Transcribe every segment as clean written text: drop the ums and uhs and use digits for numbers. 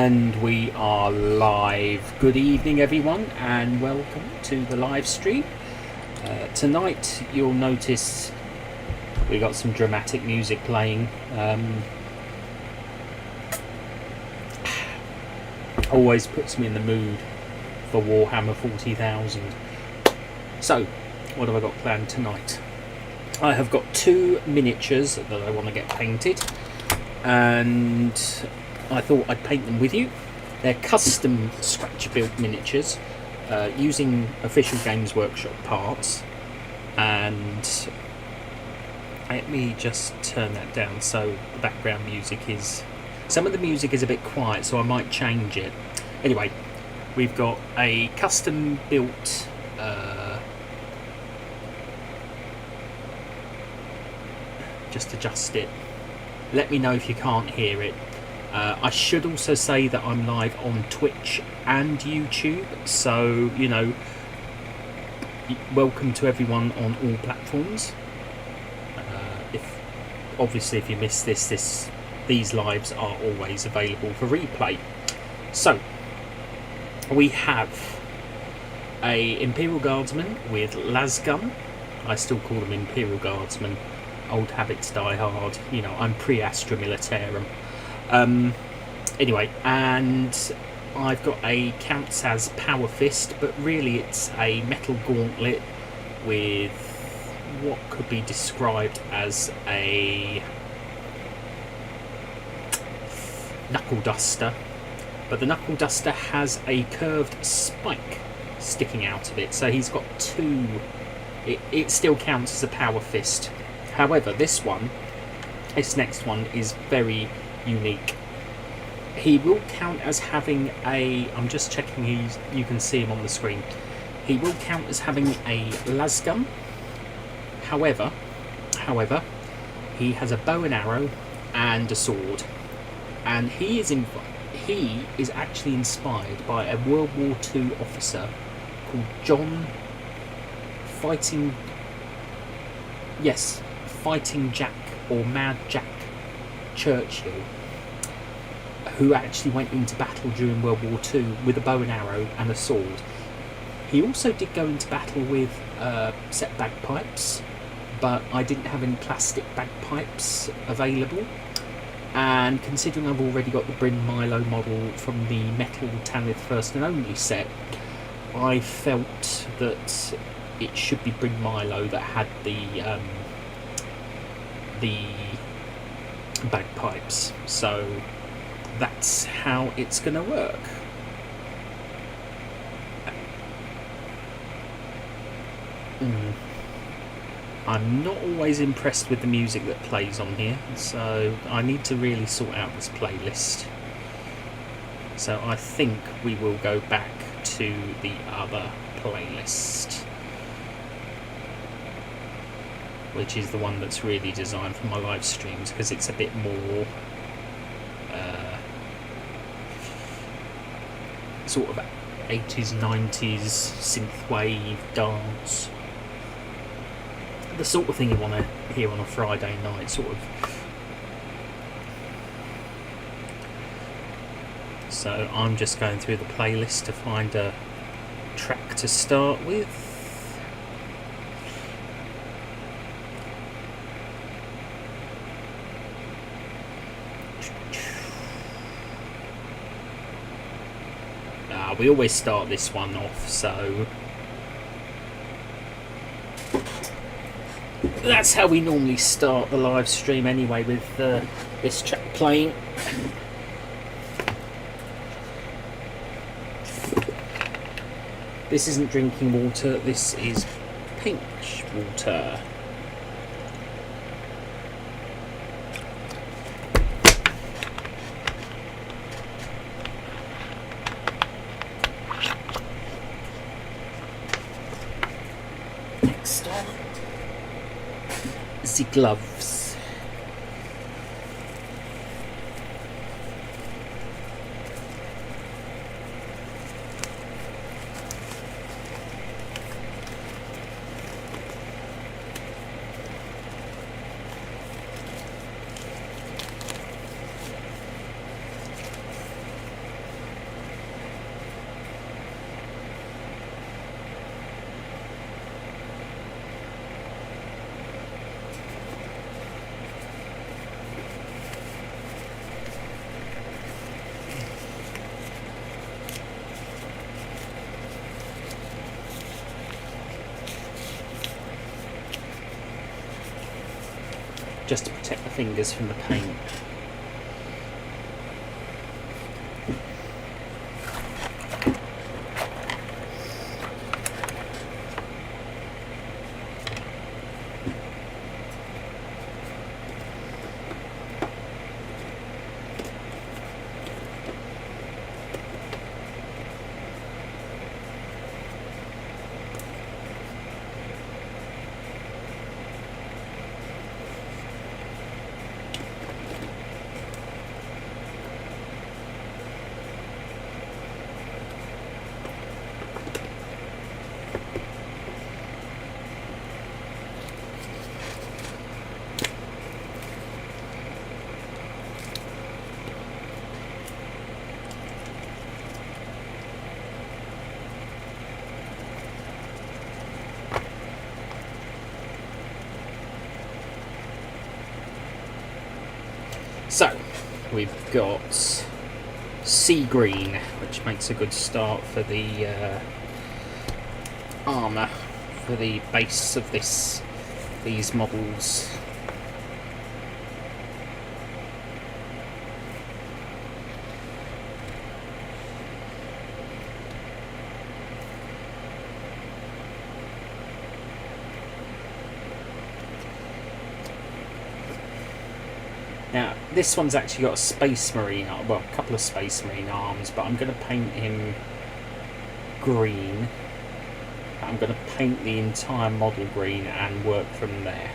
And we are live. Good evening, everyone, and welcome to the live stream. Tonight, you'll notice we got some dramatic music playing. Always puts me in the mood for Warhammer 40,000. So, what have I got planned tonight? I have got two miniatures that I want to get painted, and I thought I'd paint them with you. They're custom scratch built miniatures using official Games Workshop parts, and let me just turn that down so the background music is... Some of the music is a bit quiet, so I might change it. Anyway, we've got a custom built just adjust it. Let me know if you can't hear it. I should also say that I'm live on Twitch and YouTube, so you know, welcome to everyone on all platforms. If you missed these lives are always available for replay. So we have a Imperial Guardsman with lasgun. I still call them Imperial Guardsmen. Old habits die hard. You know, I'm pre-Astra Militarum. Anyway, and I've got a counts as Power Fist, but really it's a metal gauntlet with what could be described as a knuckle duster, but the knuckle duster has a curved spike sticking out of it, so he's got two. It still counts as a Power Fist. However, this next one is very unique. He will count as having a... I'm just checking you can see him on the screen. He will count as having a lasgun. However, he has a bow and arrow and a sword. And he is actually inspired by a World War II officer called John Fighting Jack or Mad Jack Churchill, who actually went into battle during World War II with a bow and arrow and a sword. He also did go into battle with set bagpipes, but I didn't have any plastic bagpipes available. And considering I've already got the Bryn Milo model from the Metal Tanith First and Only set, I felt that it should be Bryn Milo that had the bagpipes. So that's how it's going to work. I'm not always impressed with the music that plays on here, so I need to really sort out this playlist. So I think we will go back to the other playlist, which is the one that's really designed for my live streams, because it's a bit more sort of 80s, 90s synthwave dance. The sort of thing you want to hear on a Friday night, sort of. So I'm just going through the playlist to find a track to start with. We always start this one off, so that's how we normally start the live stream anyway, with this track playing. This isn't drinking water, this is peach water. Next on, the gloves. just to protect the fingers from the paint. So, we've got sea green, which makes a good start for the armour, for the base of these models. Now, this one's actually got a Space Marine, well, a couple of Space Marine arms, but I'm going to paint him green. I'm going to paint the entire model green and work from there.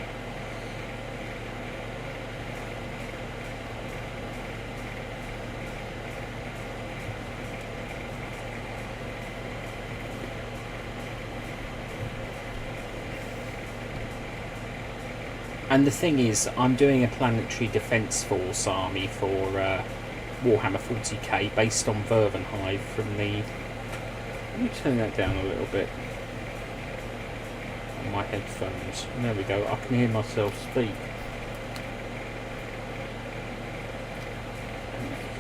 And the thing is, I'm doing a Planetary Defence Force army for Warhammer 40k based on Vervenhive from the... Let me turn that down a little bit on my headphones. There we go, I can hear myself speak.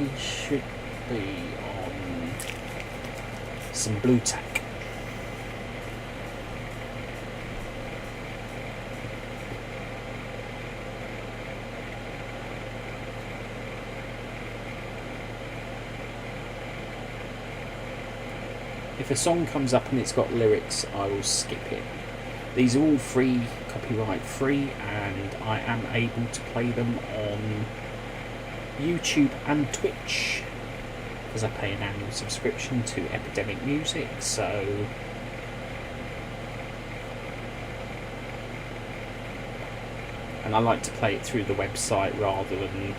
And he should be on some blue tack. If a song comes up and it's got lyrics, I will skip it. These are all free, copyright free, and I am able to play them on YouTube and Twitch because I pay an annual subscription to Epidemic Music, so and I like to play it through the website rather than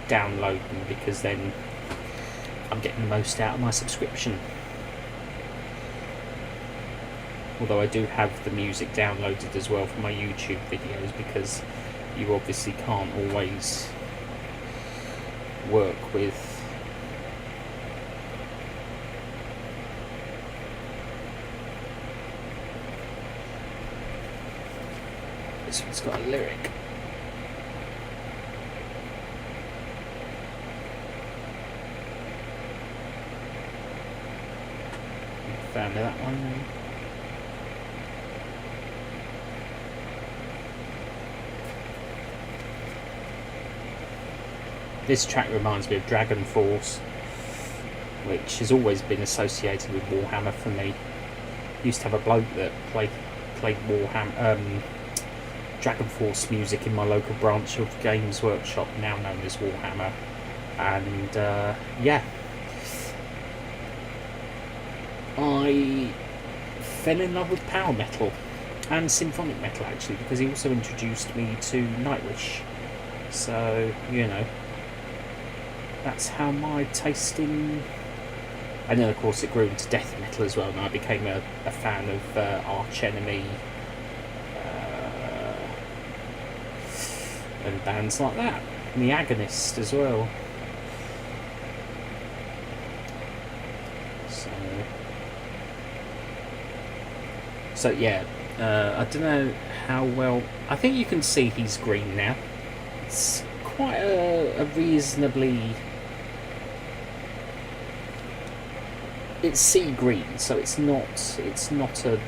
download them because then I'm getting the most out of my subscription. Although I do have the music downloaded as well for my YouTube videos because you obviously can't always work with this one's got a lyric. Found that one. This track reminds me of Dragon Force, which has always been associated with Warhammer for me. Used to have a bloke that played Warhammer, Dragon Force music in my local branch of Games Workshop, now known as Warhammer, and yeah, I fell in love with power metal and symphonic metal actually, because he also introduced me to Nightwish. So you know, that's how my taste in... And then of course it grew into death metal as well, and I became a fan of Arch Enemy and bands like that, and The Agonist as well. So yeah, I don't know how well... I think you can see he's green now. It's quite a reasonably... It's sea green, so it's not a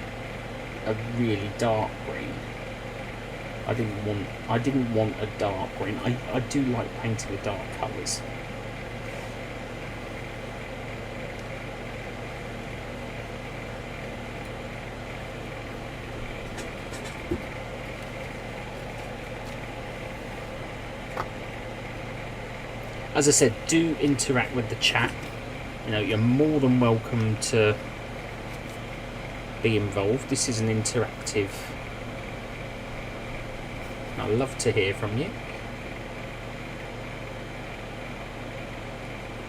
really dark green. I didn't want a dark green. I do like painting with dark colours. As I said, do interact with the chat. You know, you're more than welcome to be involved. This is an interactive. I'd love to hear from you.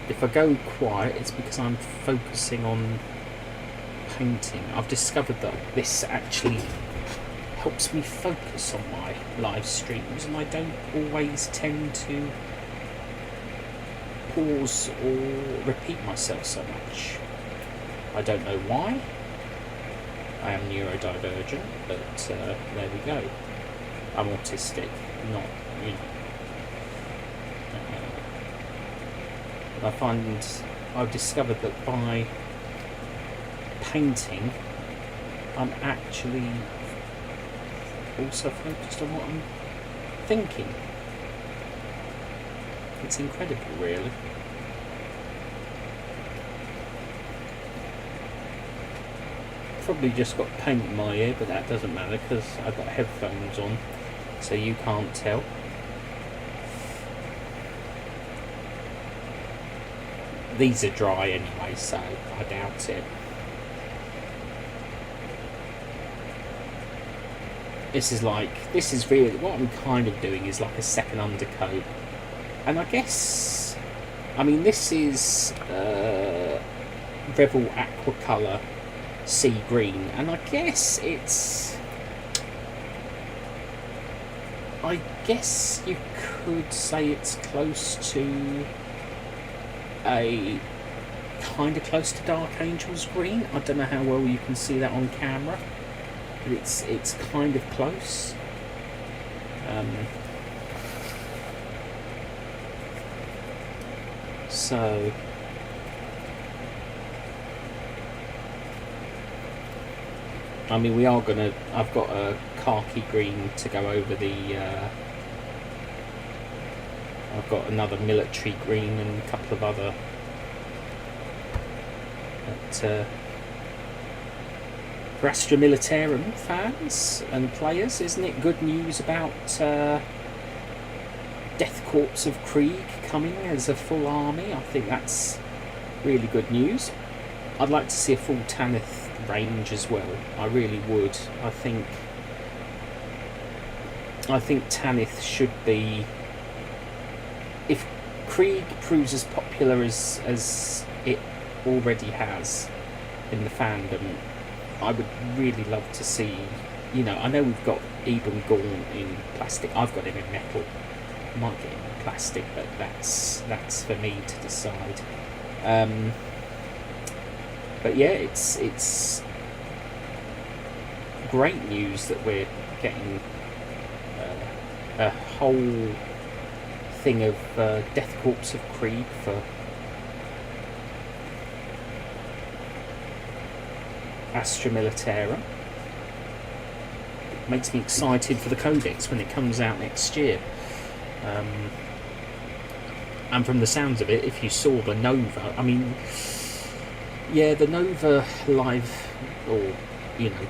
If I go quiet, it's because I'm focusing on painting. I've discovered that this actually helps me focus on my live streams, and I don't always tend to pause or repeat myself so much. I don't know why. I am neurodivergent, but there we go. I'm autistic, not, you know. But I find I've discovered that by painting, I'm actually also focused on what I'm thinking. It's incredible, really. Probably just got paint in my ear, but that doesn't matter because I've got headphones on, so you can't tell. These are dry anyway, so I doubt it. This is really, what I'm kind of doing is like a second undercoat. And I guess, I mean, this is Revel Aqua Colour Sea Green, and I guess you could say it's close to close to Dark Angel's green. I don't know how well you can see that on camera, but it's kind of close. So I mean, I've got a khaki green to go over I've got another military green and a couple of other. But for Astra Militarum fans and players, isn't it good news about Death Corps of Krieg coming as a full army? I think that's really good news. I'd like to see a full Tanith range as well. I really would. I think Tanith should be, if Krieg proves as popular as it already has in the fandom, I would really love to see, you know, I know we've got Eben Gorn in plastic, I've got him in metal, I might get him in plastic, but that's for me to decide. But yeah, it's great news that we're getting a whole thing of Death Corps of Krieg for Astra Militarum. It makes me excited for the Codex when it comes out next year. And from the sounds of it, if you saw the Nova, I mean, yeah, the Nova live, or, you know,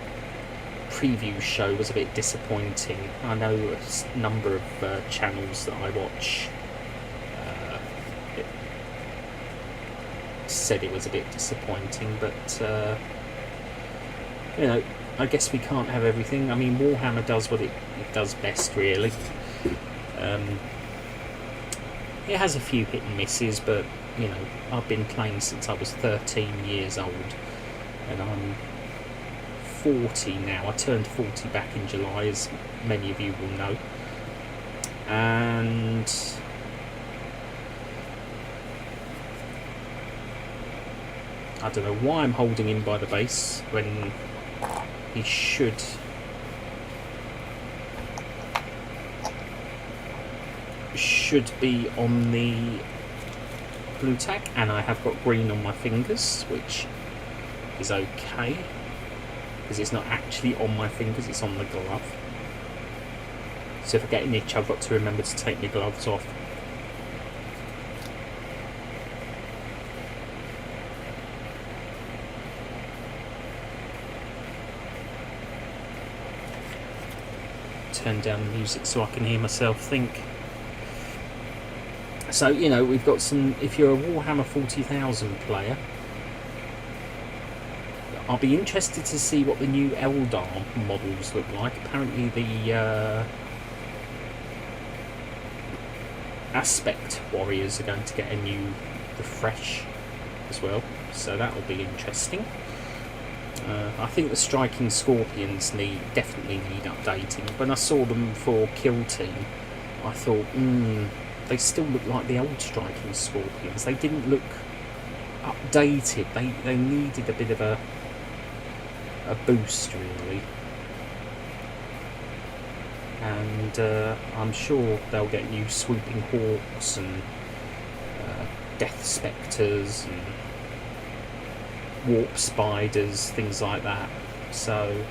preview show was a bit disappointing. I know a number of channels that I watch said it was a bit disappointing, but you know, I guess we can't have everything. I mean, Warhammer does what it does best, really. It has a few hit and misses, but you know, I've been playing since I was 13 years old, and I'm 40 now. I turned 40 back in July, as many of you will know. And I don't know why I'm holding him by the base when he should be on the blue tack, and I have got green on my fingers, which is okay because it's not actually on my fingers, it's on the glove. So if I get an itch, I've got to remember to take my gloves off. Turn down the music so I can hear myself think. So, you know, we've got some... If you're a Warhammer 40,000 player, I'll be interested to see what the new Eldar models look like. Apparently the Aspect Warriors are going to get a new refresh as well, so that'll be interesting. I think the Striking Scorpions definitely need updating. When I saw them for Kill Team, I thought, they still look like the old Striking Scorpions. They didn't look updated. They needed a bit of a boost, really. And I'm sure they'll get new Swooping Hawks and Death Spectres and Warp Spiders, things like that. So,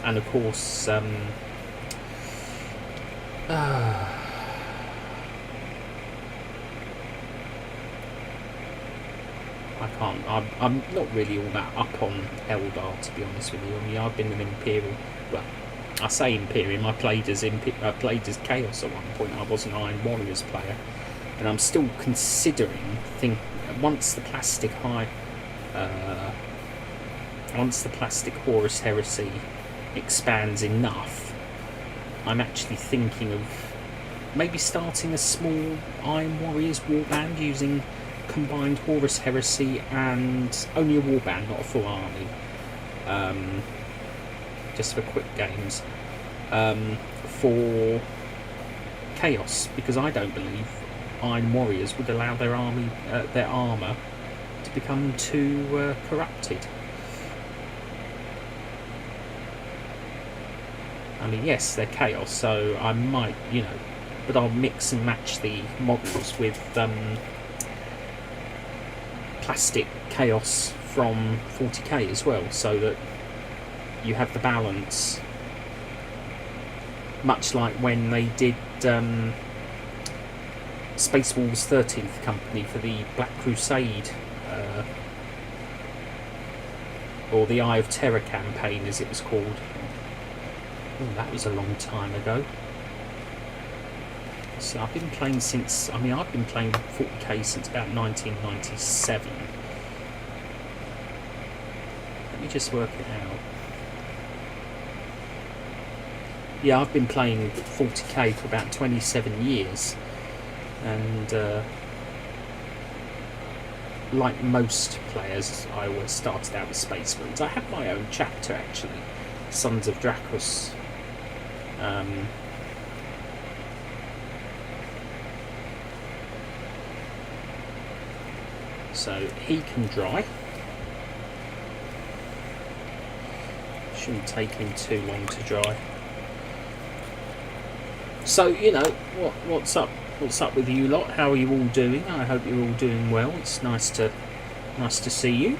and of course, I'm not really all that up on Eldar, to be honest with you. I mean, I've been an Imperial. Well, I say Imperium. I played as Chaos at one point. I was an Iron Warriors player, and I'm still considering. Once the plastic Horus Heresy expands enough, I'm actually thinking of maybe starting a small Iron Warriors warband using combined Horus Heresy and only a warband, not a full army, just for quick games, for Chaos, because I don't believe Iron Warriors would allow their armour to become too corrupted. I mean, yes, they're Chaos, so I might, but I'll mix and match the models with plastic Chaos from 40k as well, so that you have the balance, much like when they did Space Wolves 13th Company for the Black Crusade, or the Eye of Terror campaign as it was called. Oh, that was a long time ago. So I've been playing I've been playing 40k since about 1997. Let me just work it out. Yeah, I've been playing 40k for about 27 years. And like most players, I always started out with Space Marines. I have my own chapter, actually, Sons of Dracos. So he can dry. Shouldn't take him too long to dry. So, what's up? What's up with you lot? How are you all doing? I hope you're all doing well. It's nice to see you.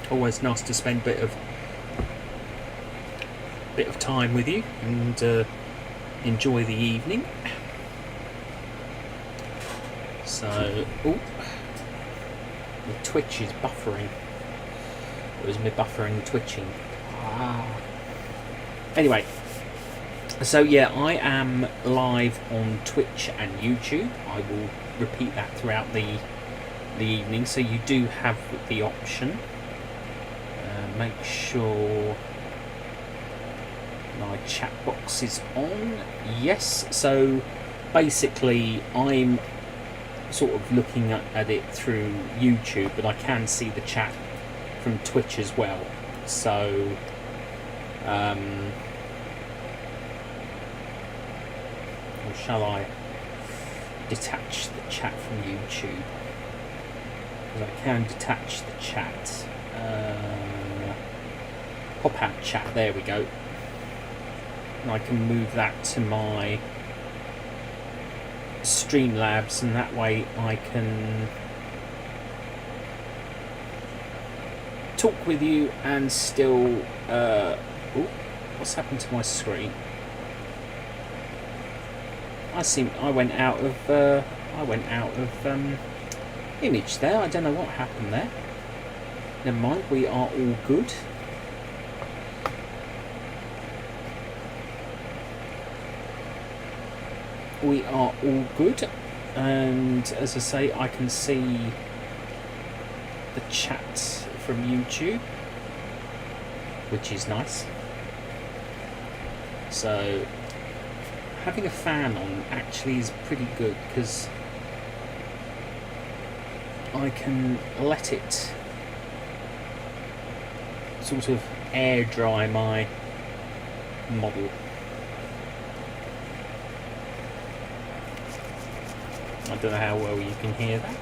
Always nice to spend a bit of time with you and enjoy the evening. So, the Twitch is buffering. It was me buffering twitching. Anyway, so yeah, I am live on Twitch and YouTube. I will repeat that throughout the evening, so you do have the option. Make sure my chat box is on. Yes, so basically I'm sort of looking at it through YouTube, but I can see the chat from Twitch as well. So or shall I detach the chat from YouTube? Because I can detach the chat. Pop out chat, there we go. And I can move that to my Streamlabs, and that way I can talk with you and still. What's happened to my screen? I went out of image there. I don't know what happened there. Never mind. We are all good. We are all good, and as I say, I can see the chat from YouTube, which is nice. So having a fan on actually is pretty good, because I can let it sort of air dry my model. I don't know how well you can hear that.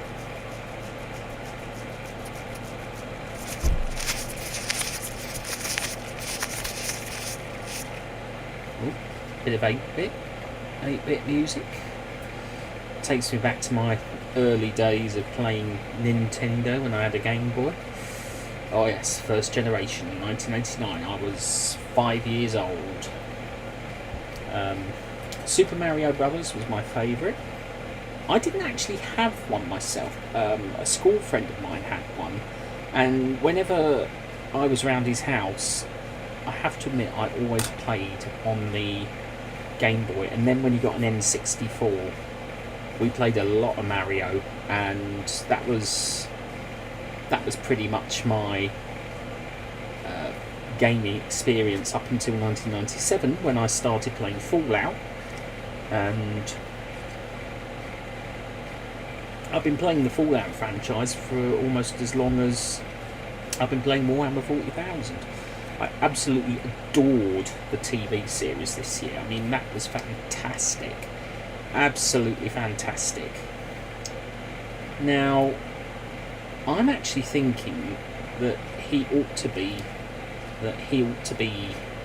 Ooh, bit of 8-bit music. Takes me back to my early days of playing Nintendo when I had a Game Boy. Oh yes, first generation, 1989. I was 5 years old. Super Mario Brothers was my favourite. I didn't actually have one myself. A school friend of mine had one, and whenever I was around his house, I have to admit I always played on the Game Boy. And then when he got an N64, we played a lot of Mario, and that was pretty much my gaming experience up until 1997, when I started playing Fallout. And I've been playing the Fallout franchise for almost as long as I've been playing Warhammer 40,000. I absolutely adored the TV series this year. I mean, that was fantastic. Absolutely fantastic. Now, I'm actually thinking that he ought to be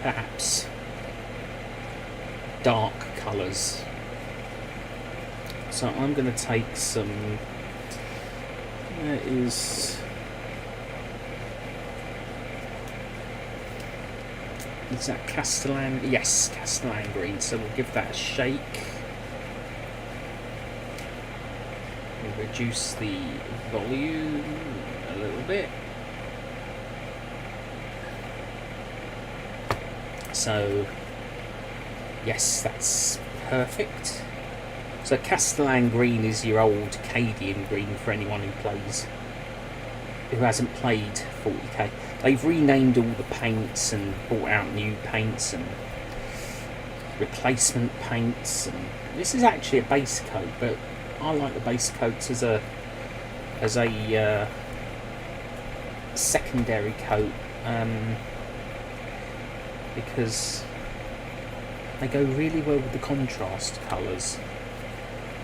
perhaps dark colours. So I'm going to take some. Where is that Castellan? Yes, Castellan green. So we'll give that a shake. We'll reduce the volume a little bit. So yes, that's perfect. So Castellan green is your old Cadian green for anyone who hasn't played 40k. They've renamed all the paints and brought out new paints and replacement paints, and this is actually a base coat, but I like the base coats as a secondary coat, because they go really well with the contrast colours.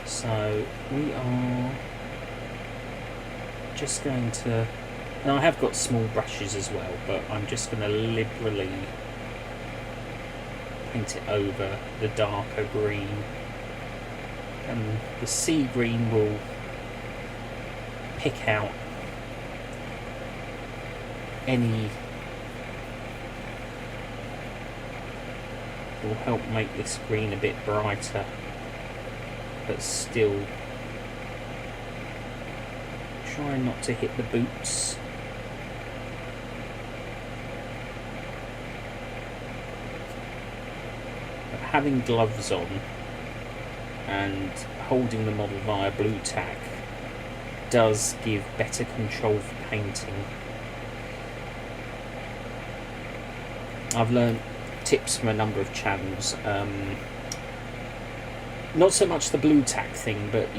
So we are just going to. Now I have got small brushes as well, but I'm just going to liberally paint it over the darker green, and the sea green will pick out will help make this green a bit brighter, but still try not to hit the boots. But having gloves on and holding the model via blue tack does give better control for painting. I've learned tips from a number of channels. Not so much the blue tack thing, but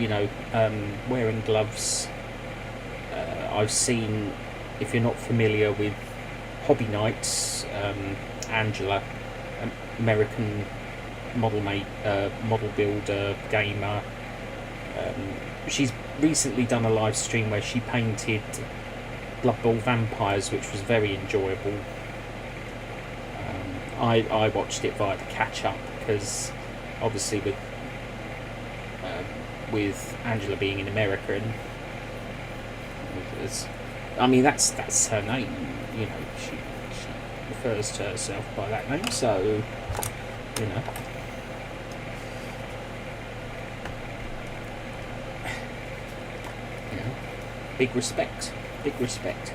wearing gloves. I've seen, if you're not familiar with Hobby Nights, Angela, American model builder, gamer. She's recently done a live stream where she painted Blood Bowl vampires, which was very enjoyable. I watched it via the catch up, because obviously with Angela being in America, and I mean, that's her name. You know, she refers to herself by that name. So, you know. You know, big respect. Big respect.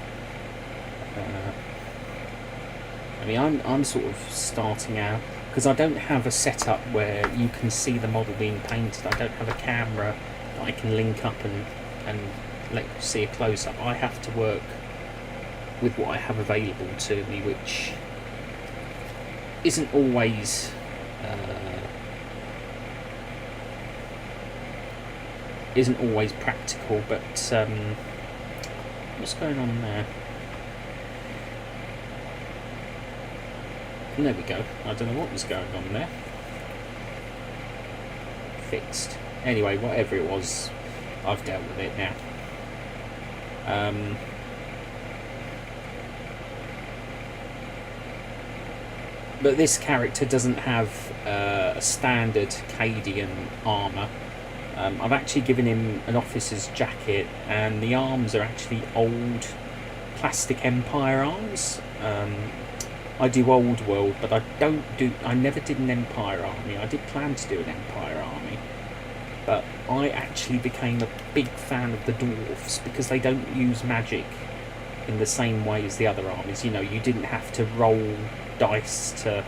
I mean, I'm sort of starting out because I don't have a setup where you can see the model being painted. I don't have a camera that I can link up and let you see a close-up. I have to work with what I have available to me, which isn't always practical. But what's going on there? There we go. I don't know what was going on there. Fixed. Anyway, whatever it was, I've dealt with it now. But this character doesn't have a standard Cadian armour. I've actually given him an officer's jacket, and the arms are actually old plastic Empire arms. I do Old World, but I never did an Empire army. I did plan to do an Empire army, but I actually became a big fan of the dwarves because they don't use magic in the same way as the other armies. You know, you didn't have to roll dice to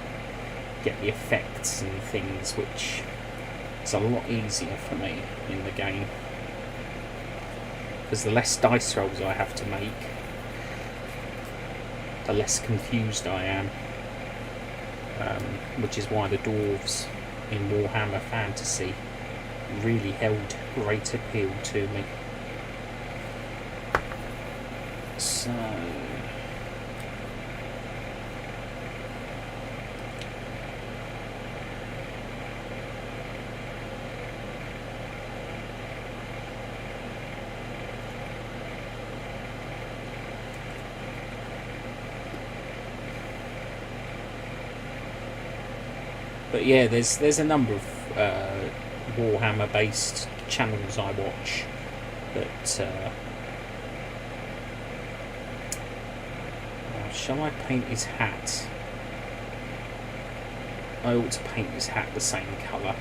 get the effects and things, which is a lot easier for me in the game because the less dice rolls I have to make, the less confused I am, which is why the dwarves in Warhammer Fantasy really held great appeal to me. So but yeah, there's a number of Warhammer based channels I watch that shall I paint his hat? I ought to paint his hat the same colour.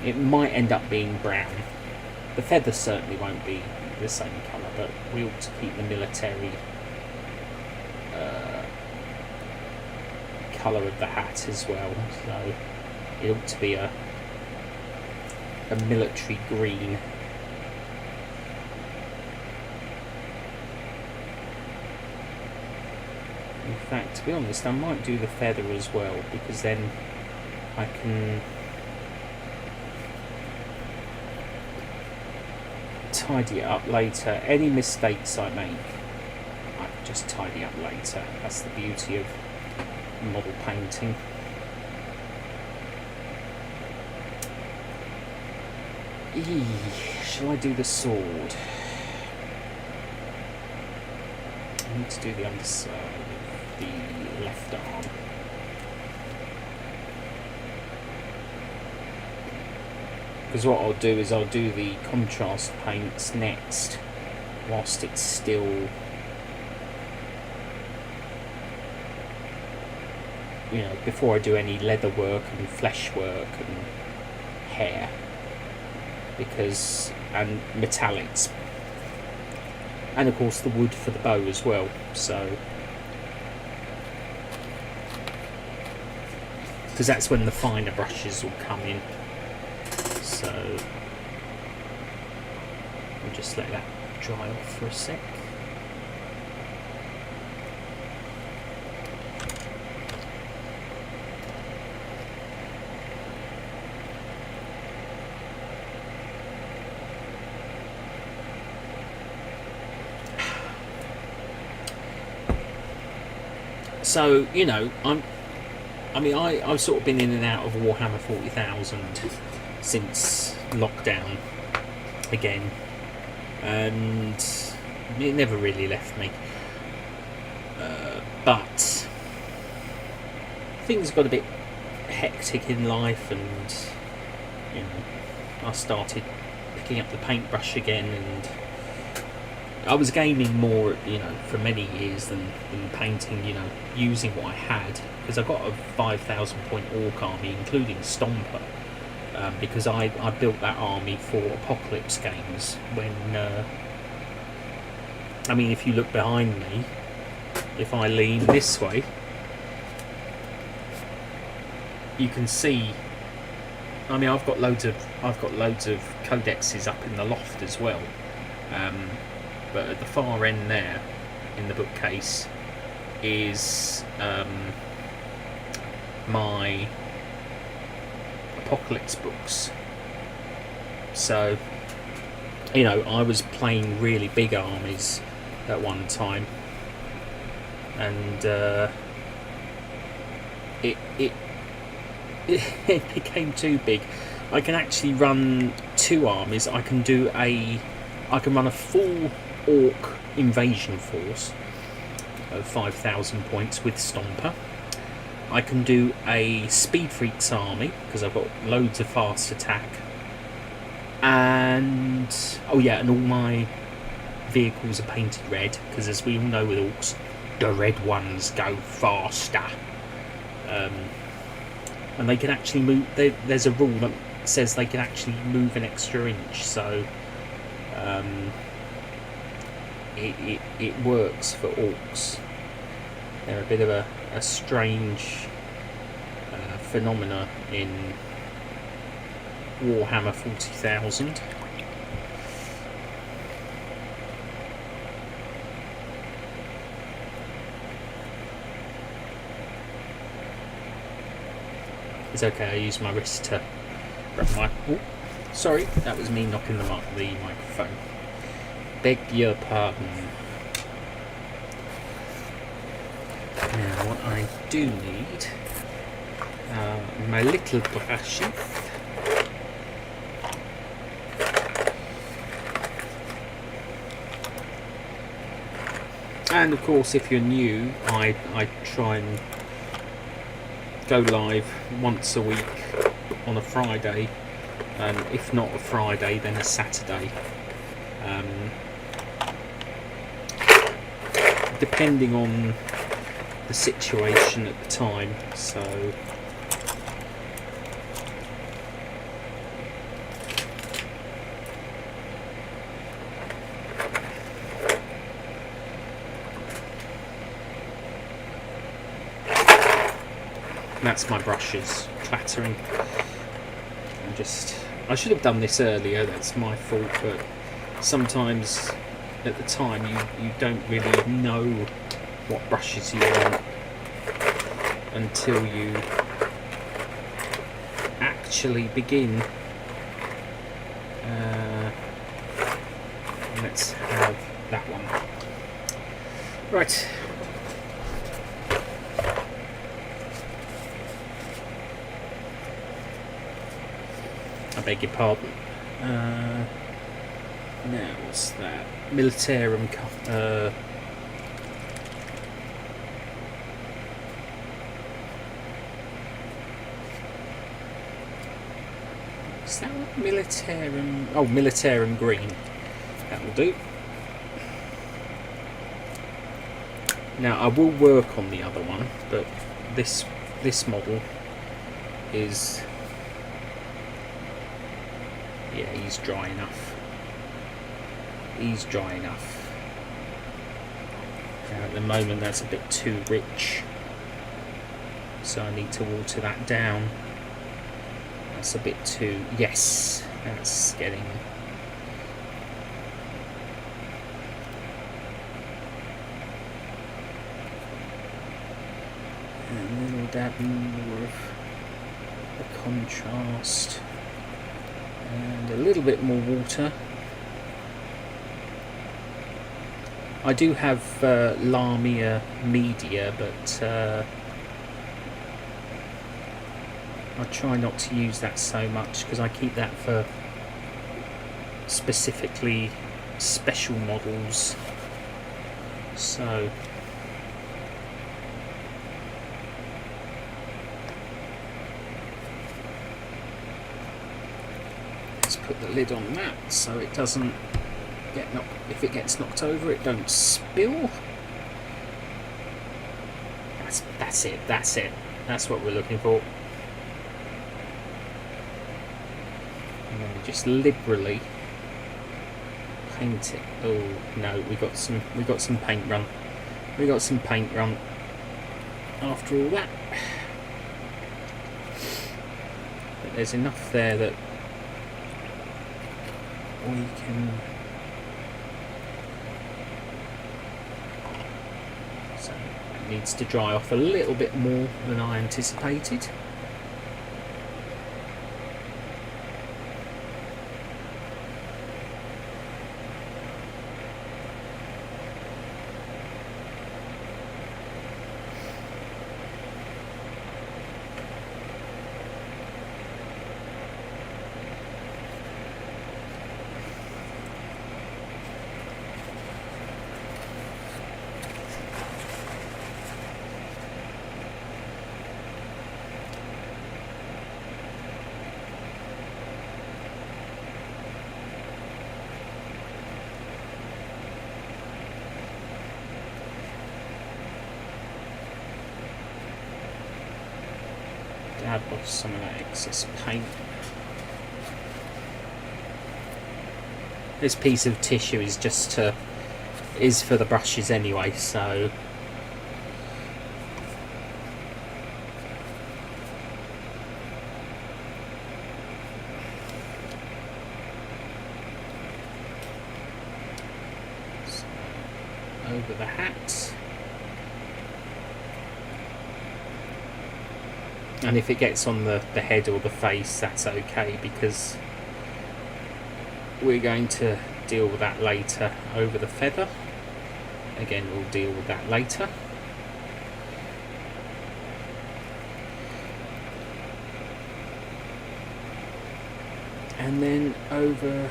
It might end up being brown. The feathers certainly won't be the same colour, but we ought to keep the military colour of the hat as well. So it ought to be a military green. In fact, to be honest, I might do the feather as well, because then I can tidy it up later. Any mistakes I make, I can just tidy up later. That's the beauty of model painting. Shall I do the sword? I need to do the underside of the left arm. Because what I'll do is I'll do the contrast paints next, whilst it's still, you know, before I do any leather work and flesh work and hair, and metallics, and of course the wood for the bow as well. So, because that's when the finer brushes will come in. So we'll just let that dry off for a sec. So, you know, I've sort of been in and out of Warhammer 40,000 since lockdown again, and it never really left me. But things got a bit hectic in life, and you know, I started picking up the paintbrush again, and I was gaming more, for many years than painting, using what I had, because I got a 5,000 point orc army, including Stomper, because I built that army for Apocalypse games when, if you look behind me, if I lean this way, you can see, I've got loads of codexes up in the loft as well. But at the far end there, in the bookcase, is my Apocalypse books. So, I was playing really big armies at one time, and it became too big. I can actually run 2 armies. I can run a full orc invasion force of 5,000 points with Stomper. I can do a Speed Freaks army because I've got loads of fast attack, and and all my vehicles are painted red because, as we all know with orcs, the red ones go faster, and they can actually move. There's a rule that says they can actually move an extra inch, so it works for orcs. They're a bit of a strange phenomena in Warhammer 40,000. It's okay, I use my wrist to grab my... Oh, sorry, that was me knocking the microphone. Beg your pardon. Now, what I do need my little brushes. And of course, if you're new, I try and go live once a week on a Friday, and if not a Friday, then a Saturday. Depending on the situation at the time, so that's my brushes clattering. I should have done this earlier, that's my fault, but sometimes at the time you don't really know what brushes you want until you actually begin. Let's have that one. Right. I beg your pardon. Now, what's that? Militarum. Is that what Militarum? Oh, Militarum green. That will do. Now, I will work on the other one, but this model is... yeah, he's dry enough. He's dry enough. Now, at the moment, that's a bit too rich, so I need to water that down. That's a bit too... yes, that's getting... a little dab more of the contrast. And a little bit more water. I do have Lamia Media, but I try not to use that so much because I keep that for specifically special models. So let's put the lid on that so it doesn't if it gets knocked over, it don't spill. That's it. That's what we're looking for. And then we just liberally paint it. Oh no, we got some paint run. We got some paint run. After all that, but there's enough there that we can. So it needs to dry off a little bit more than I anticipated. Dab off some of that excess paint. This piece of tissue is for the brushes anyway, so over the hat. And if it gets on the head or the face, that's okay, because we're going to deal with that later over the feather. Again, we'll deal with that later. And then over,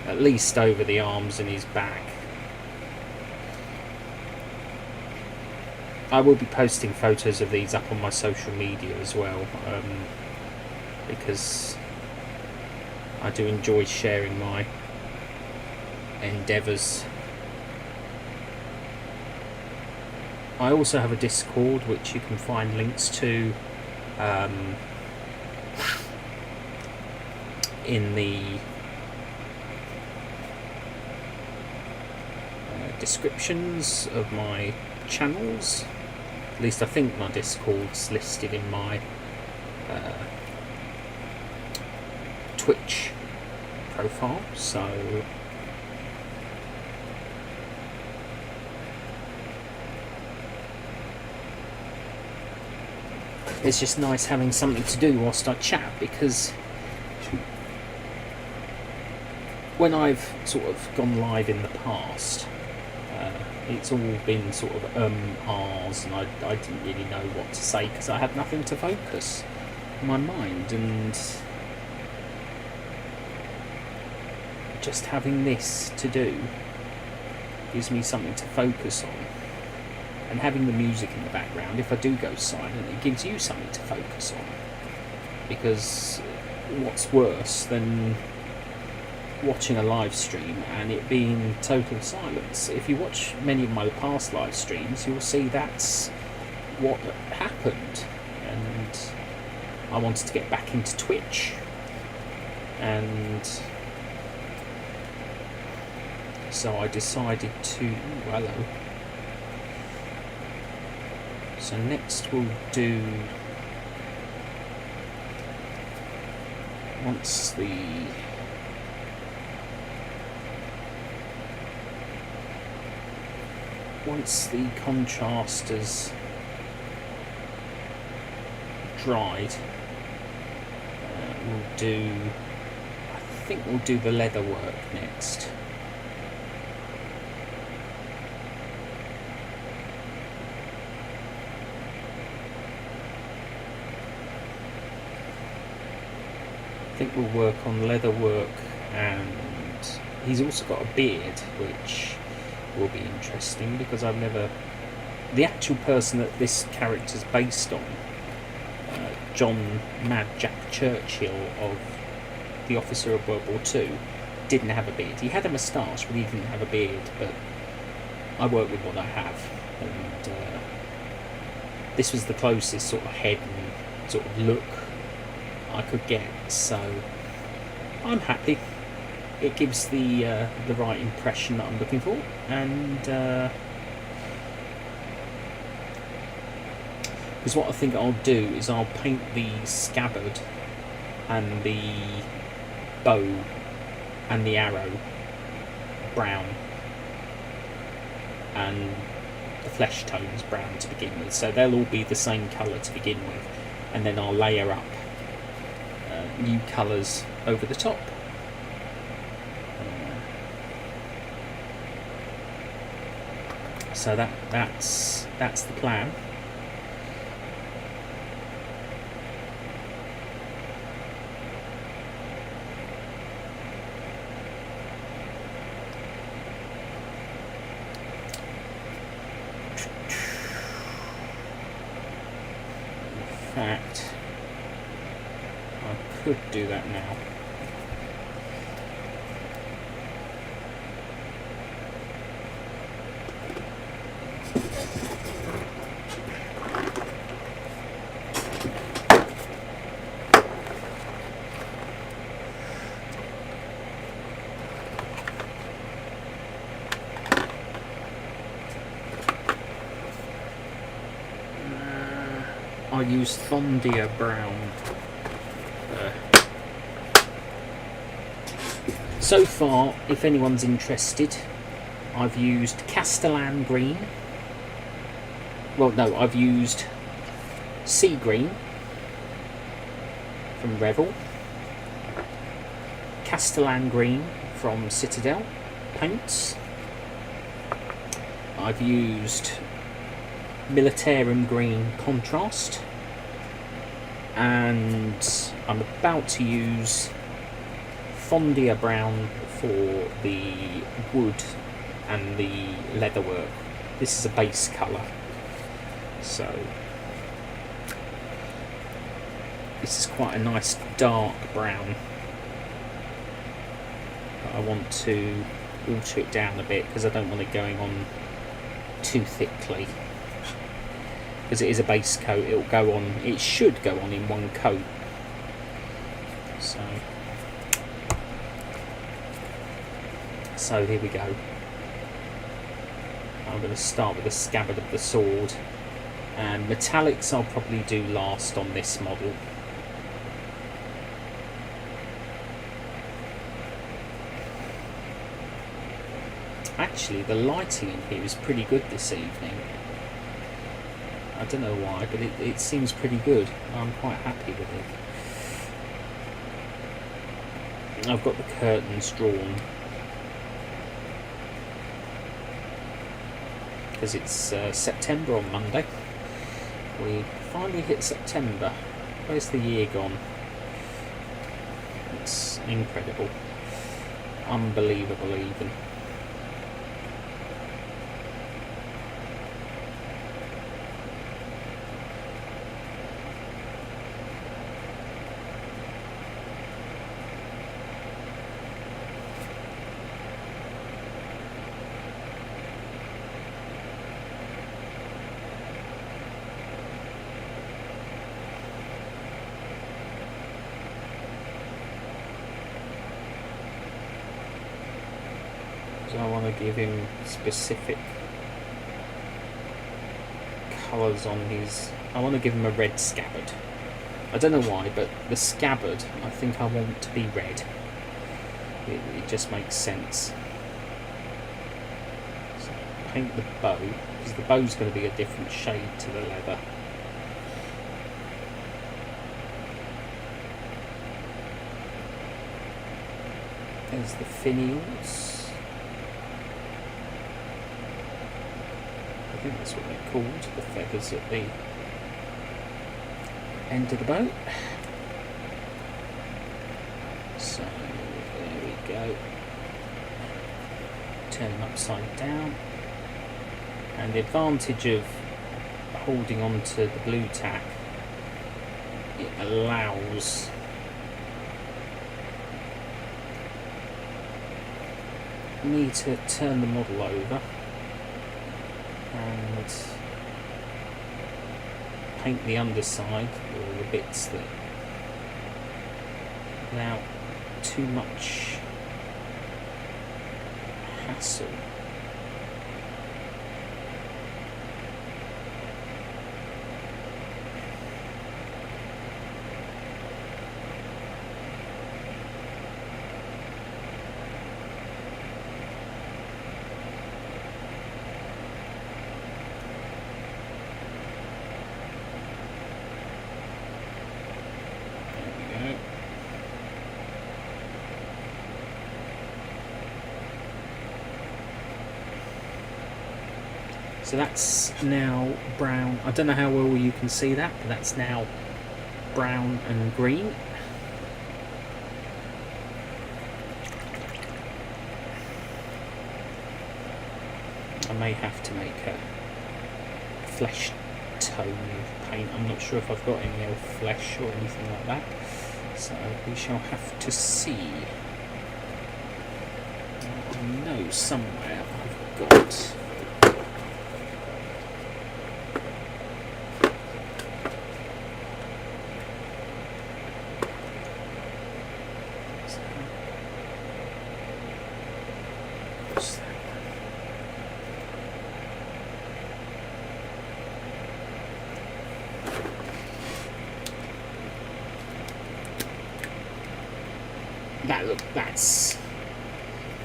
at least over the arms and his back. I will be posting photos of these up on my social media as well, because I do enjoy sharing my endeavours. I also have a Discord which you can find links to in the descriptions of my channels. At least I think my Discord's listed in my Twitch profile, so it's just nice having something to do whilst I chat, because when I've sort of gone live in the past, it's all been sort of ahs, and I didn't really know what to say because I had nothing to focus my mind, and just having this to do gives me something to focus on, and having the music in the background, if I do go silent, it gives you something to focus on, because what's worse than watching a live stream and it being total silence? If you watch many of my past live streams, you'll see that's what happened, and I wanted to get back into Twitch, and so I decided to hello. So next we'll do, once the contrast has dried, I think we'll do the leather work next. I think we'll work on leather work, and he's also got a beard, which will be interesting, because I've never, the actual person that this character's based on, John Mad Jack Churchill of the officer of World War II, didn't have a beard. He had a moustache, but he didn't have a beard. But I work with what I have, and this was the closest sort of head and sort of look I could get. So I'm happy. It gives the right impression that I'm looking for, and because what I think I'll do is I'll paint the scabbard and the bow and the arrow brown, and the flesh tones brown to begin with, so they'll all be the same colour to begin with, and then I'll layer up new colours over the top. So that's the plan. In fact, I could do that now. I use Thondia Brown. So far, if anyone's interested, I've used Castellan Green. Well, no, I've used Sea Green from Revel, Castellan Green from Citadel Paints. I've used Militarum Green Contrast, and I'm about to use Thondia Brown for the wood and the leatherwork. This is a base colour, so this is quite a nice dark brown, but I want to alter it down a bit because I don't want it going on too thickly. Because it is a base coat, it'll go on. It should go on in one coat. So here we go. I'm going to start with the scabbard of the sword, and metallics I'll probably do last on this model. Actually, the lighting in here is pretty good this evening. I don't know why, but it seems pretty good. I'm quite happy with it. I've got the curtains drawn because it's September on Monday. We finally hit September. Where's the year gone? It's incredible. Unbelievable even. I want to give him specific colours on his... I want to give him a red scabbard. I don't know why, but the scabbard I think I want to be red. It just makes sense. So paint the bow, because the bow's going to be a different shade to the leather. There's the finials. I think that's what they're called, the feathers at the end of the boat. So there we go. Turn them upside down. And the advantage of holding on to the blue tack, it allows need to turn the model over and paint the underside, or the bits that, without too much hassle. So that's now brown. I don't know how well you can see that, but that's now brown and green. I may have to make a flesh tone paint. I'm not sure if I've got any elf flesh or anything like that. So we shall have to see. I know somewhere I've got...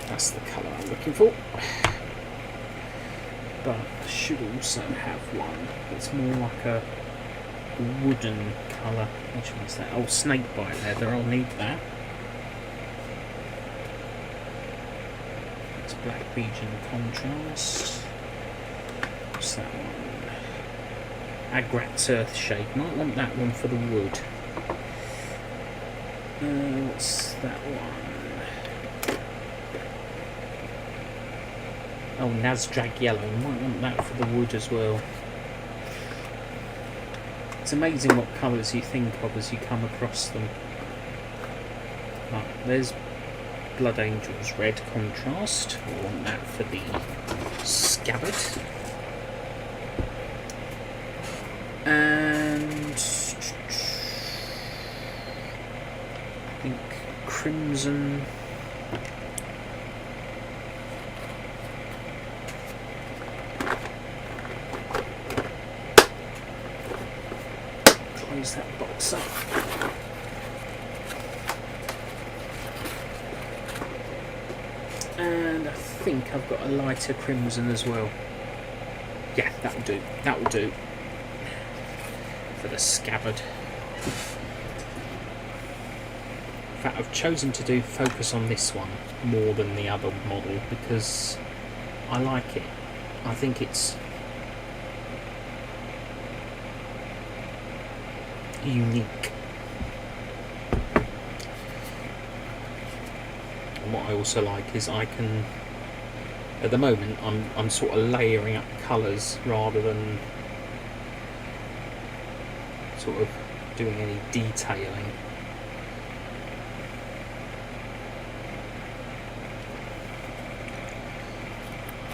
That's the colour I'm looking for. But I should also have one that's more like a wooden colour. Which one's that? Oh, snakebite leather. I'll need that. It's black region contrast. What's that one? Agrat's Earthshade. Might want that one for the wood. What's that one? Oh, Nazdrag Yellow. Might want that for the wood as well. It's amazing what colours you think of as you come across them. Right, there's Blood Angel's red contrast. I want that for the scabbard. And I think crimson. Close that box up. And I think I've got a lighter crimson as well. Yeah, that'll do. That'll do. For the scabbard. In fact, I've chosen to focus on this one more than the other model because I like it. I think it's unique. And what I also like is I can, at the moment, I'm sort of layering up colours rather than sort of doing any detailing.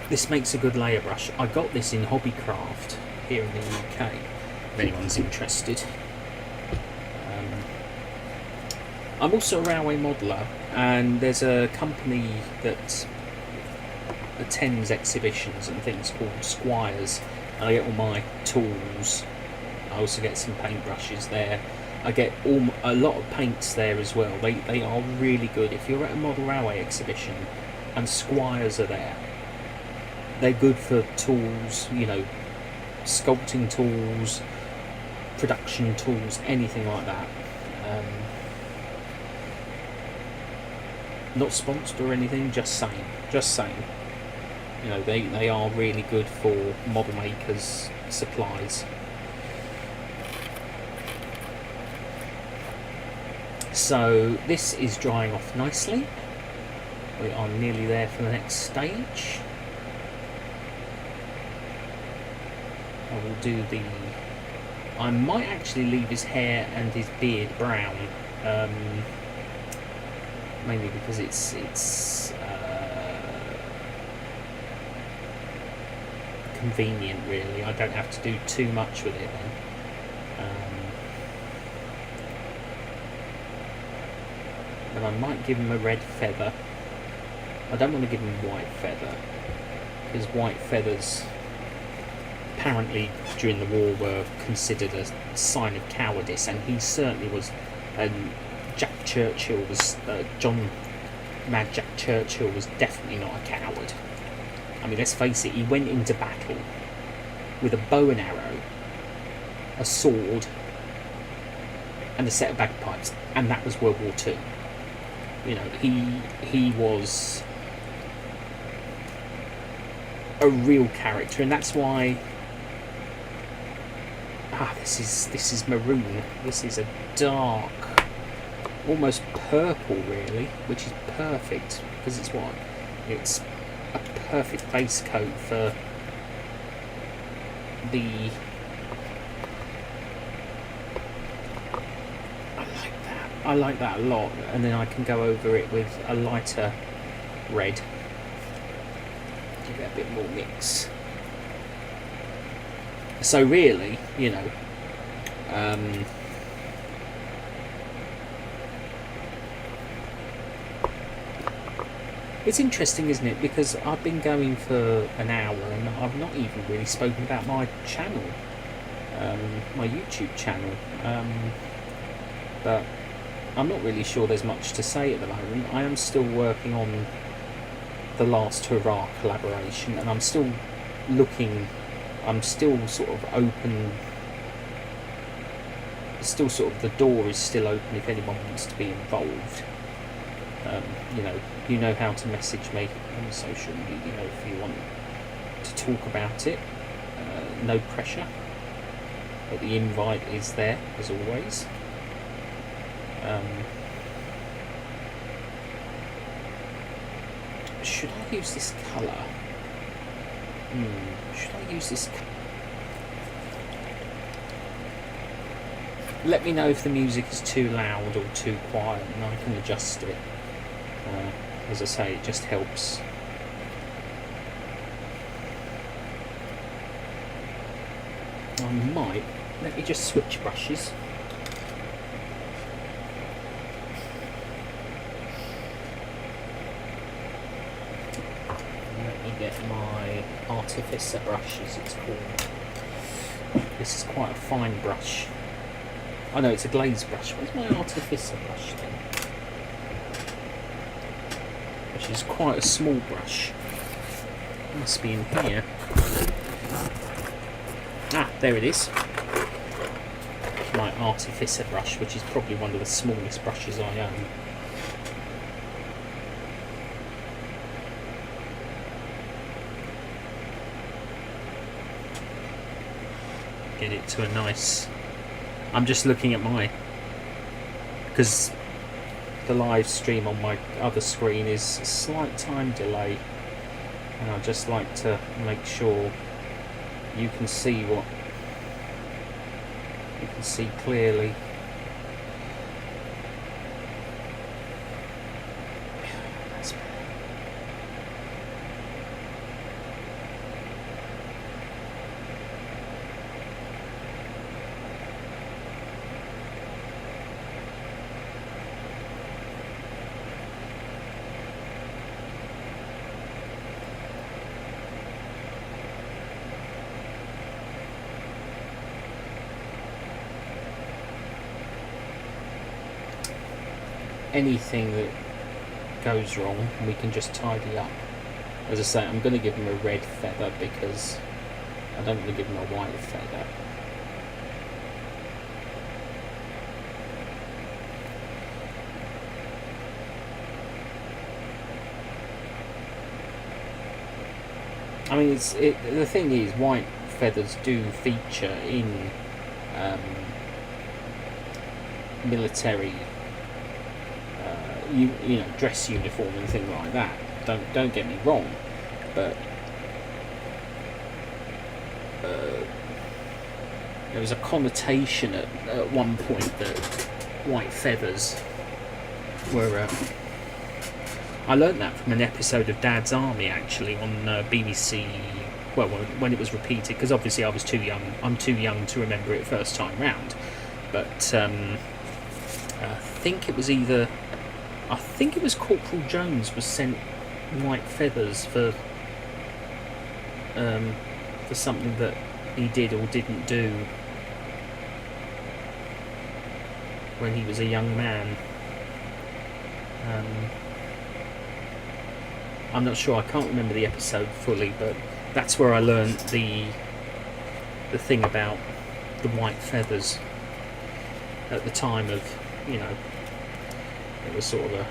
This makes a good layer brush. I got this in Hobbycraft here in the UK, if anyone's interested. I'm also a railway modeller, and there's a company that attends exhibitions and things called Squires, and I get all my tools. I also get some paintbrushes there. I get a lot of paints there as well. They are really good. If you're at a model railway exhibition and Squires are there, they're good for tools, you know, sculpting tools, production tools, anything like that. Not sponsored or anything, just saying. You know, they are really good for model makers' supplies. So this is drying off nicely. We are nearly there for the next stage. I will do the... I might actually leave his hair and his beard brown. Mainly because it's convenient, really. I don't have to do too much with it then. But I might give him a red feather. I don't want to give him white feather, because white feathers apparently during the war were considered a sign of cowardice, and he certainly was. And Jack Churchill was John Mad Jack Churchill was definitely not a coward. I mean, let's face it, he went into battle with a bow and arrow, a sword, and a set of bagpipes, and that was World War II. You know, he was a real character, and that's why. This is maroon. This is a dark, almost purple, really, which is perfect because it's what? It's a perfect base coat for the. I like that a lot, and then I can go over it with a lighter red. Give it a bit more mix. So really, you know, it's interesting, isn't it? Because I've been going for an hour and I've not even really spoken about my channel, my YouTube channel. But I'm not really sure there's much to say at the moment. I am still working on the Last Hurrah collaboration, and I'm still looking. I'm still sort of open. Still, sort of the door is still open if anyone wants to be involved. You know how to message me on social media if you want to talk about it. No pressure, but the invite is there as always. Should I use this colour? Should I use this colour? Let me know if the music is too loud or too quiet, and I can adjust it. As I say, it just helps. I might. Let me just switch brushes. Let me get my Artificer brush, as it's called. This is quite a fine brush. I know it's a glaze brush. Where's my Artificer brush then? Which is quite a small brush. It must be in here. Ah, there it is. My Artificer brush, which is probably one of the smallest brushes I own. Get it to a nice. I'm just looking at my, because the live stream on my other screen is a slight time delay, and I just like to make sure you can see what you can see clearly. Anything that goes wrong, we can just tidy up. As I say, I'm going to give him a red feather because I don't want to give him a white feather. I mean, the thing is, white feathers do feature in military. You know, dress uniform and things like that. Don't get me wrong, but there was a connotation at one point that white feathers were. I learnt that from an episode of Dad's Army, actually, on BBC well, when it was repeated, because obviously I was too young. I'm too young to remember it first time round. But I think it was Corporal Jones was sent white feathers for something that he did or didn't do when he was a young man. I'm not sure, I can't remember the episode fully, but that's where I learned the thing about the white feathers at the time of, you know, it was sort of a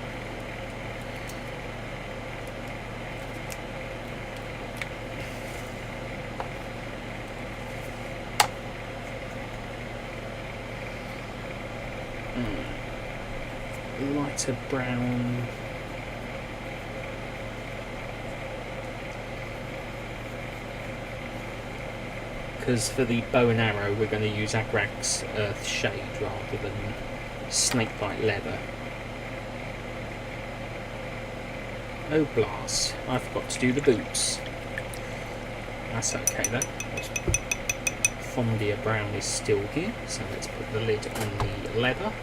lighter brown. Because for the bow and arrow we're going to use Agrag's Earth Shade rather than Snakebite Leather. Oh blast, I forgot to do the boots. That's okay though. Fondia Brown is still here, so let's put the lid on the leather.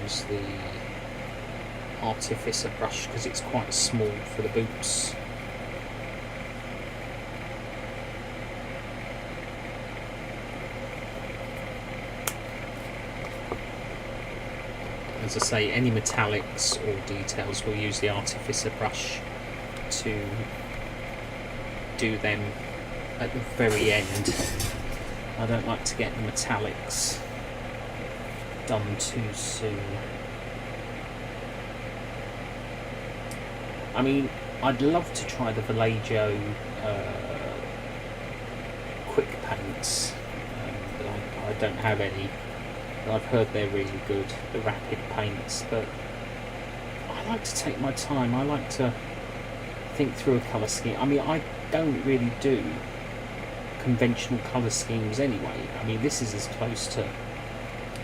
Use the Artificer brush because it's quite small for the boots. As I say, any metallics or details, we'll use the Artificer brush to do them at the very end. I don't like to get the metallics done too soon. I mean, I'd love to try the Vallejo quick paints, but I don't have any. But I've heard they're really good, the rapid paints, but I like to take my time. I like to think through a colour scheme. I mean, I don't really do conventional colour schemes anyway. I mean, this is as close to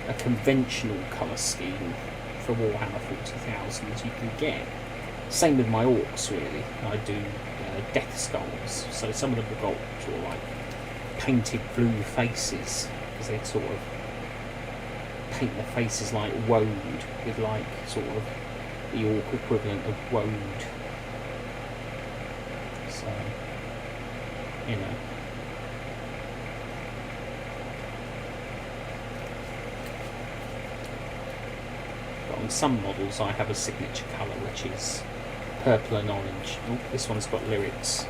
a conventional colour scheme for Warhammer 40,000 as you can get. Same with my orcs, really. I do death skulls, so some of them have got sort of like painted blue faces because they sort of paint their faces like woad with like sort of the orc equivalent of woad. So, you know. On some models I have a signature colour which is purple and orange. Oh, this one's got lyrics.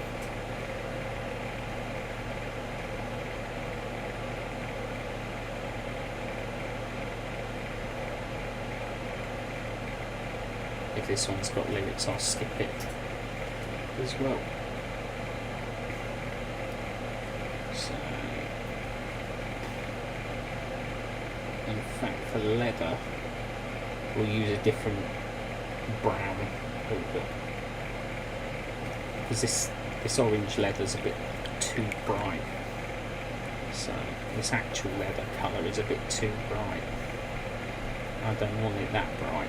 If this one's got lyrics I'll skip it as well. So, in fact for leather we'll use a different brown a little bit because this orange leather's a bit too bright, so this actual leather colour is a bit too bright. I don't want it that bright.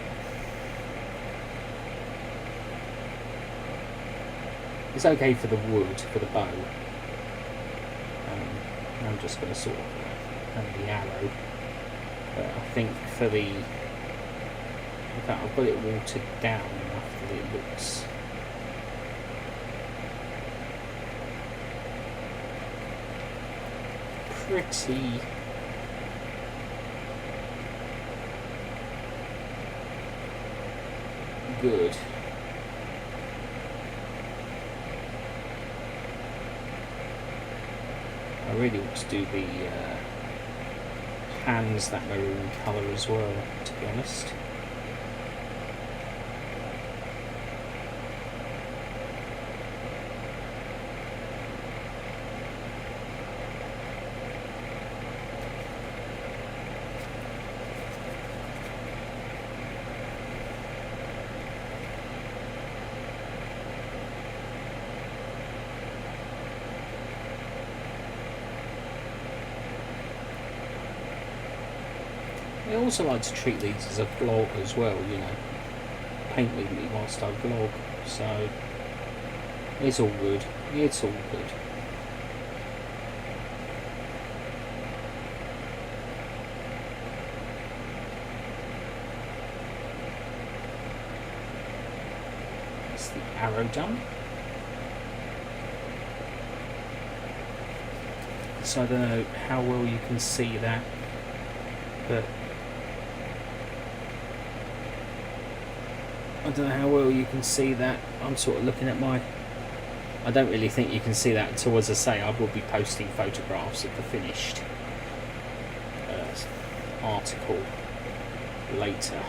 It's okay for the wood, for the bow. I'm just going to sort of have the arrow, but I think for the in fact, I've got it watered down enough that it looks pretty good. I really want to do the hands that maroon colour as well, to be honest. I also like to treat these as a vlog as well, you know. Paint with me whilst I vlog, so it's all good. It's all good. That's the arrow done. So I don't know how well you can see that, but I don't know how well you can see that. I'm sort of looking at my... I don't really think you can see that until, as I say, I will be posting photographs of the finished article later.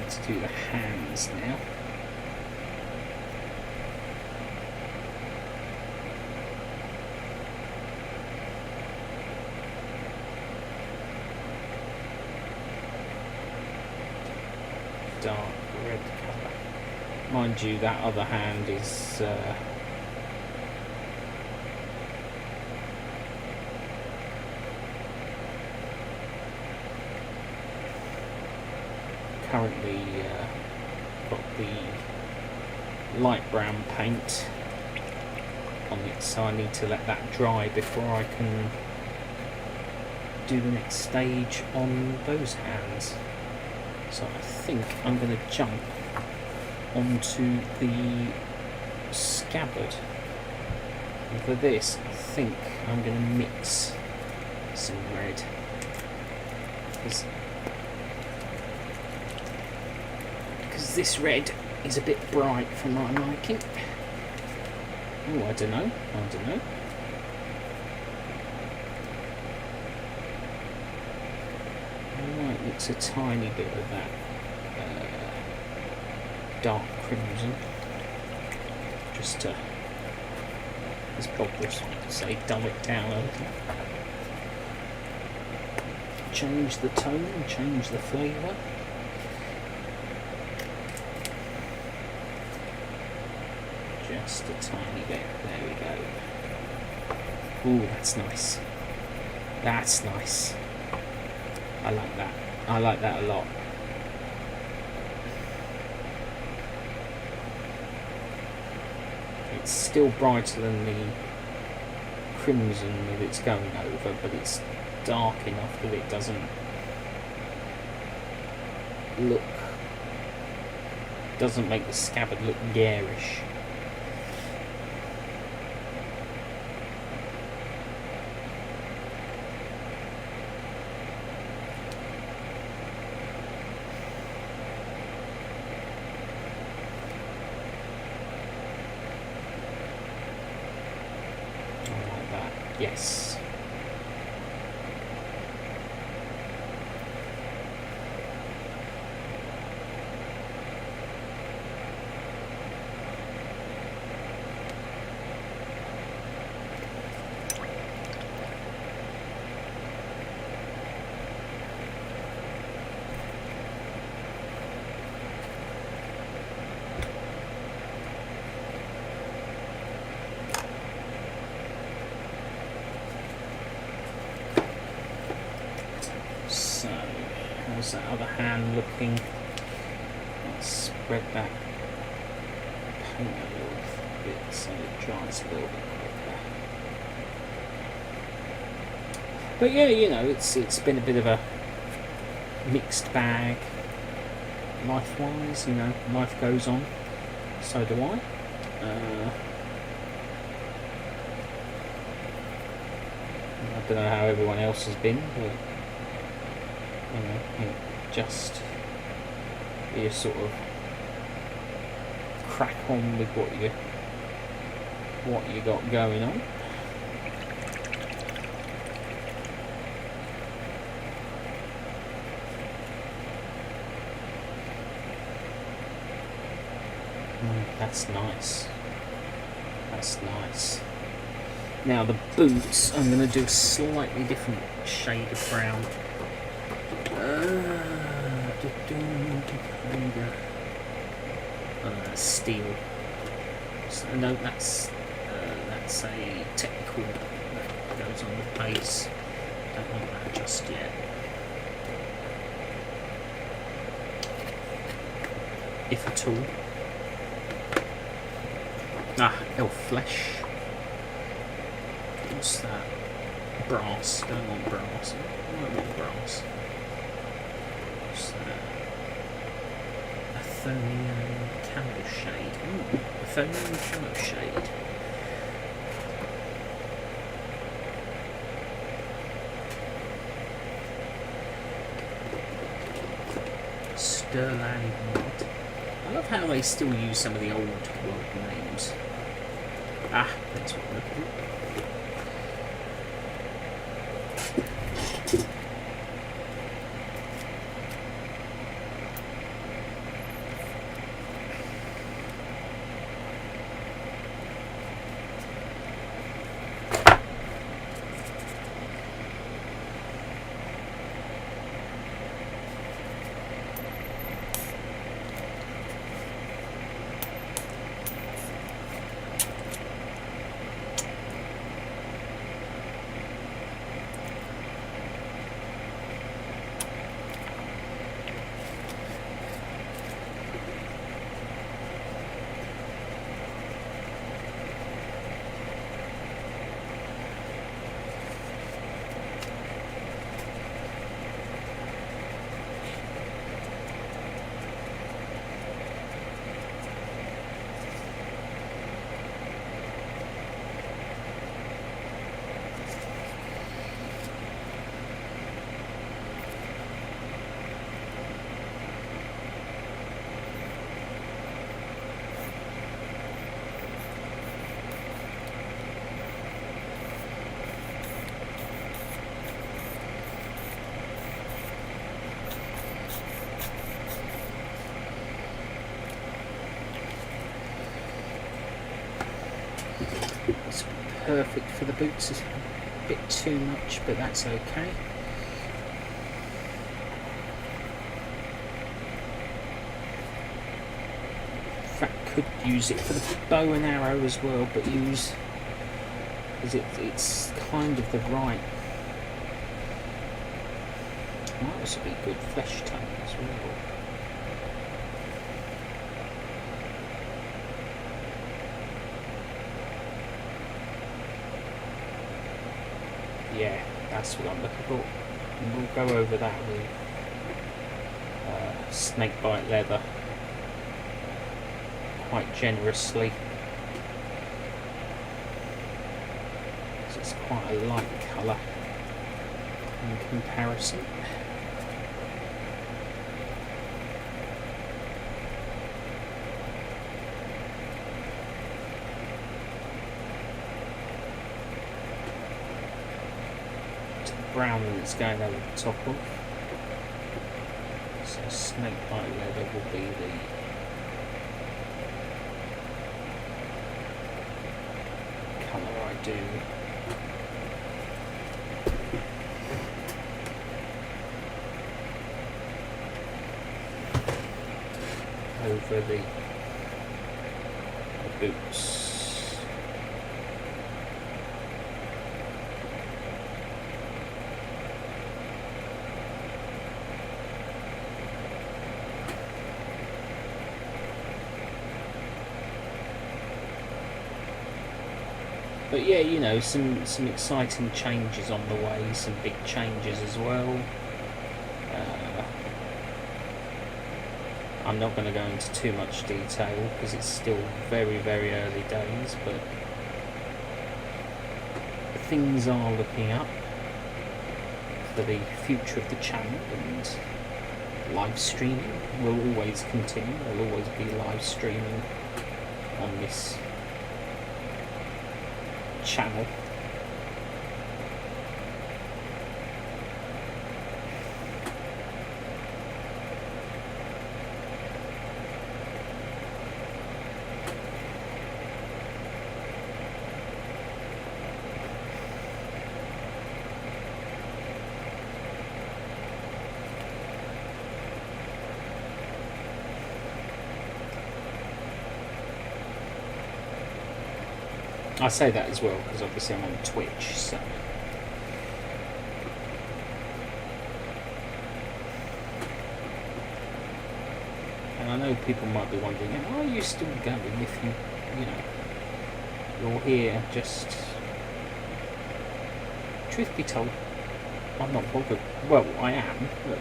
To do the hands now. Dark red colour. Mind you, that other hand is currently got the light brown paint on it, so I need to let that dry before I can do the next stage on those hands. So I think I'm going to jump onto the scabbard, and for this I think I'm going to mix some red, because this red is a bit bright for my liking. Oh, I don't know. I might mix a tiny bit of that dark crimson, just to, as Bob would say, dull it down a little. Change the tone, change the flavour. Just a tiny bit. There we go. Ooh, that's nice. That's nice. I like that. I like that a lot. It's still brighter than the crimson that it's going over, but it's dark enough that it doesn't make the scabbard look garish. Yes. So, how's that other hand looking? Let's spread that paint a little bit so it dries a little bit quicker. But yeah, you know, it's been a bit of a mixed bag life-wise. You know, life goes on. So do I. I don't know how everyone else has been, but you know, you sort of crack on with what you got going on. That's nice. That's nice. Now the boots, I'm going to do a slightly different shade of brown. Steel. So, no, that's a technical that goes on the base. Don't want that just yet. If at all. Elf flesh. What's that? Brass. Don't want brass. I don't want brass. What's that? Athonian camo shade. Ooh, Athonian camo shade. Sterland mod. I love how they still use some of the old world names. That's what we're looking at. It's perfect for the boots. It's a bit too much, but that's okay. In fact, could use it for the bow and arrow as well, but use because it's kind of the right. Might also be good flesh tone as well. Yeah, that's what I'm looking for. And we'll go over that with snakebite leather quite generously. So it's quite a light colour in comparison. Brown that's going over the top of. So snakebite leather will be the colour I do. Over the boots. But yeah, you know, some exciting changes on the way, some big changes as well. I'm not going to go into too much detail because it's still very, very early days, but things are looking up for the future of the channel, and live streaming will always continue. There'll always be live streaming on this channel. I say that as well because obviously I'm on Twitch, so. And I know people might be wondering, are you still going if you're here? Just truth be told, I'm not bothered. Well, I am, but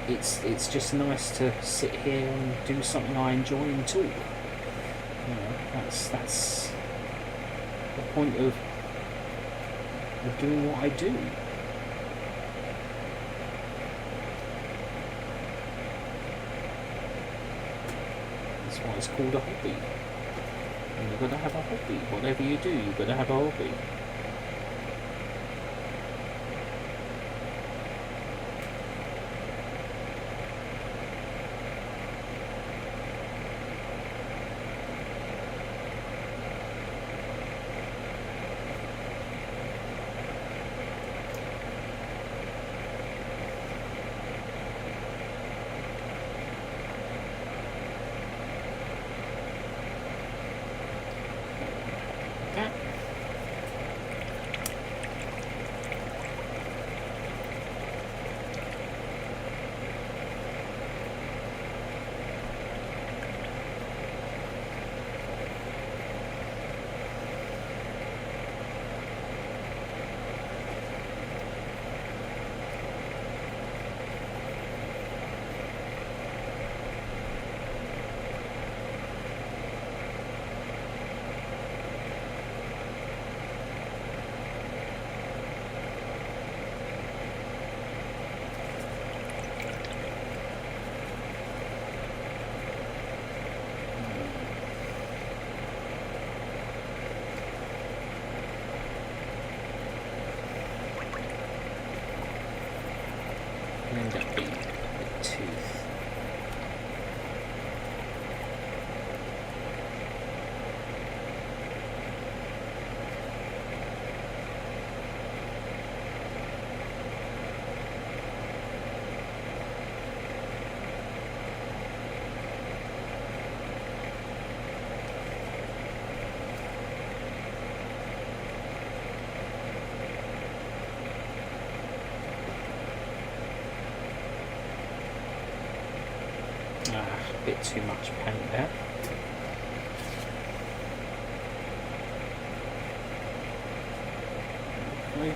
it's just nice to sit here and do something I enjoy and talk. That's the point of doing what I do. That's why it's called a hobby. And you've got to have a hobby. Whatever you do, you've got to have a hobby. End up being a tooth. A bit too much paint there. Nice.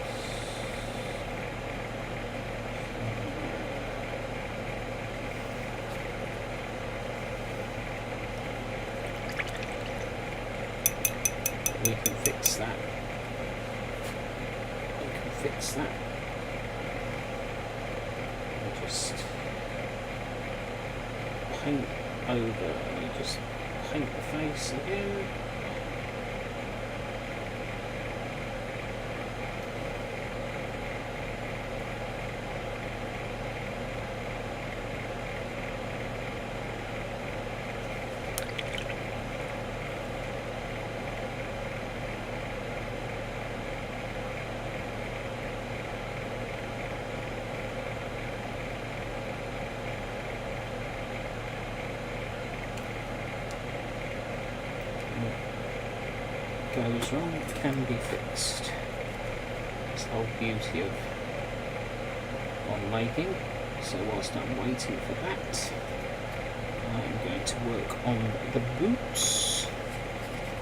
We can fix that. We can fix that. We'll just paint over, and you just paint the face again. Goes wrong can be fixed. That's the whole beauty of on making. So whilst I'm waiting for that, I'm going to work on the boots.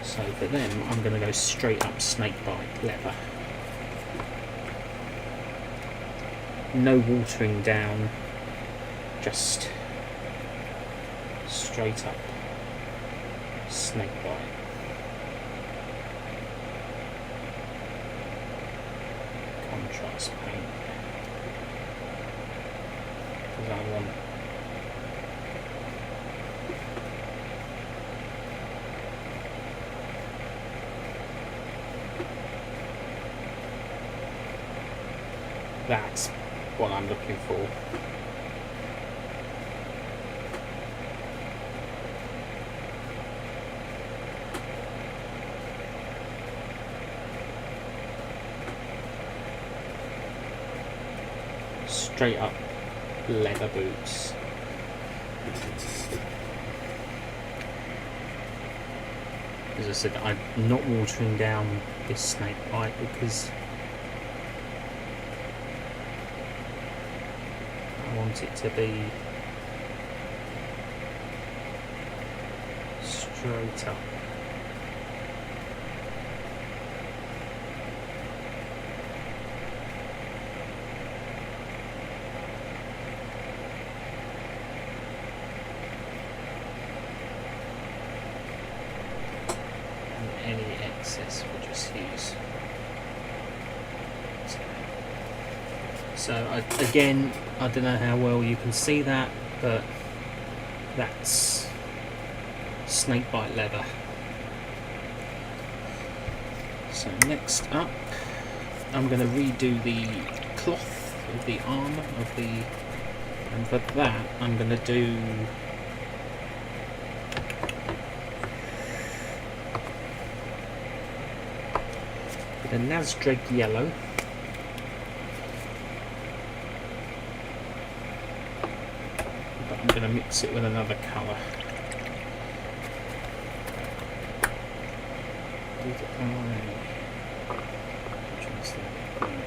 So for them, I'm going to go straight up snakebite leather. No watering down, just straight up snakebite. Contrast paint, because I want that's what I'm looking for. Straight up leather boots. As I said, I'm not watering down this snake bite because I want it to be straight up. Any excess we'll just use. So again, I don't know how well you can see that, but that's snakebite leather. So next up, I'm going to redo the cloth of the armour of the, and for that I'm going to do the Nasdreg yellow, but I'm going to mix it with another colour.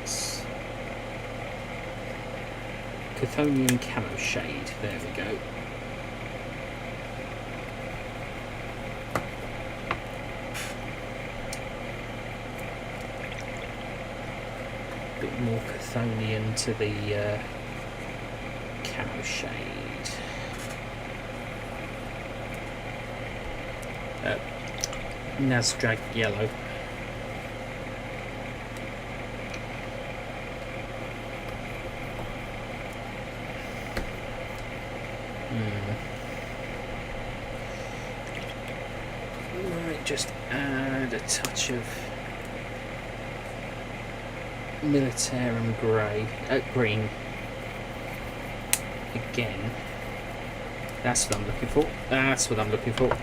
It's Chthonian Camo Shade, there we go. Bit more Chthonian to the Camo Shade. Nasdreg yellow. Might just add a touch of Militarum green. Again, that's what I'm looking for. That's what I'm looking for.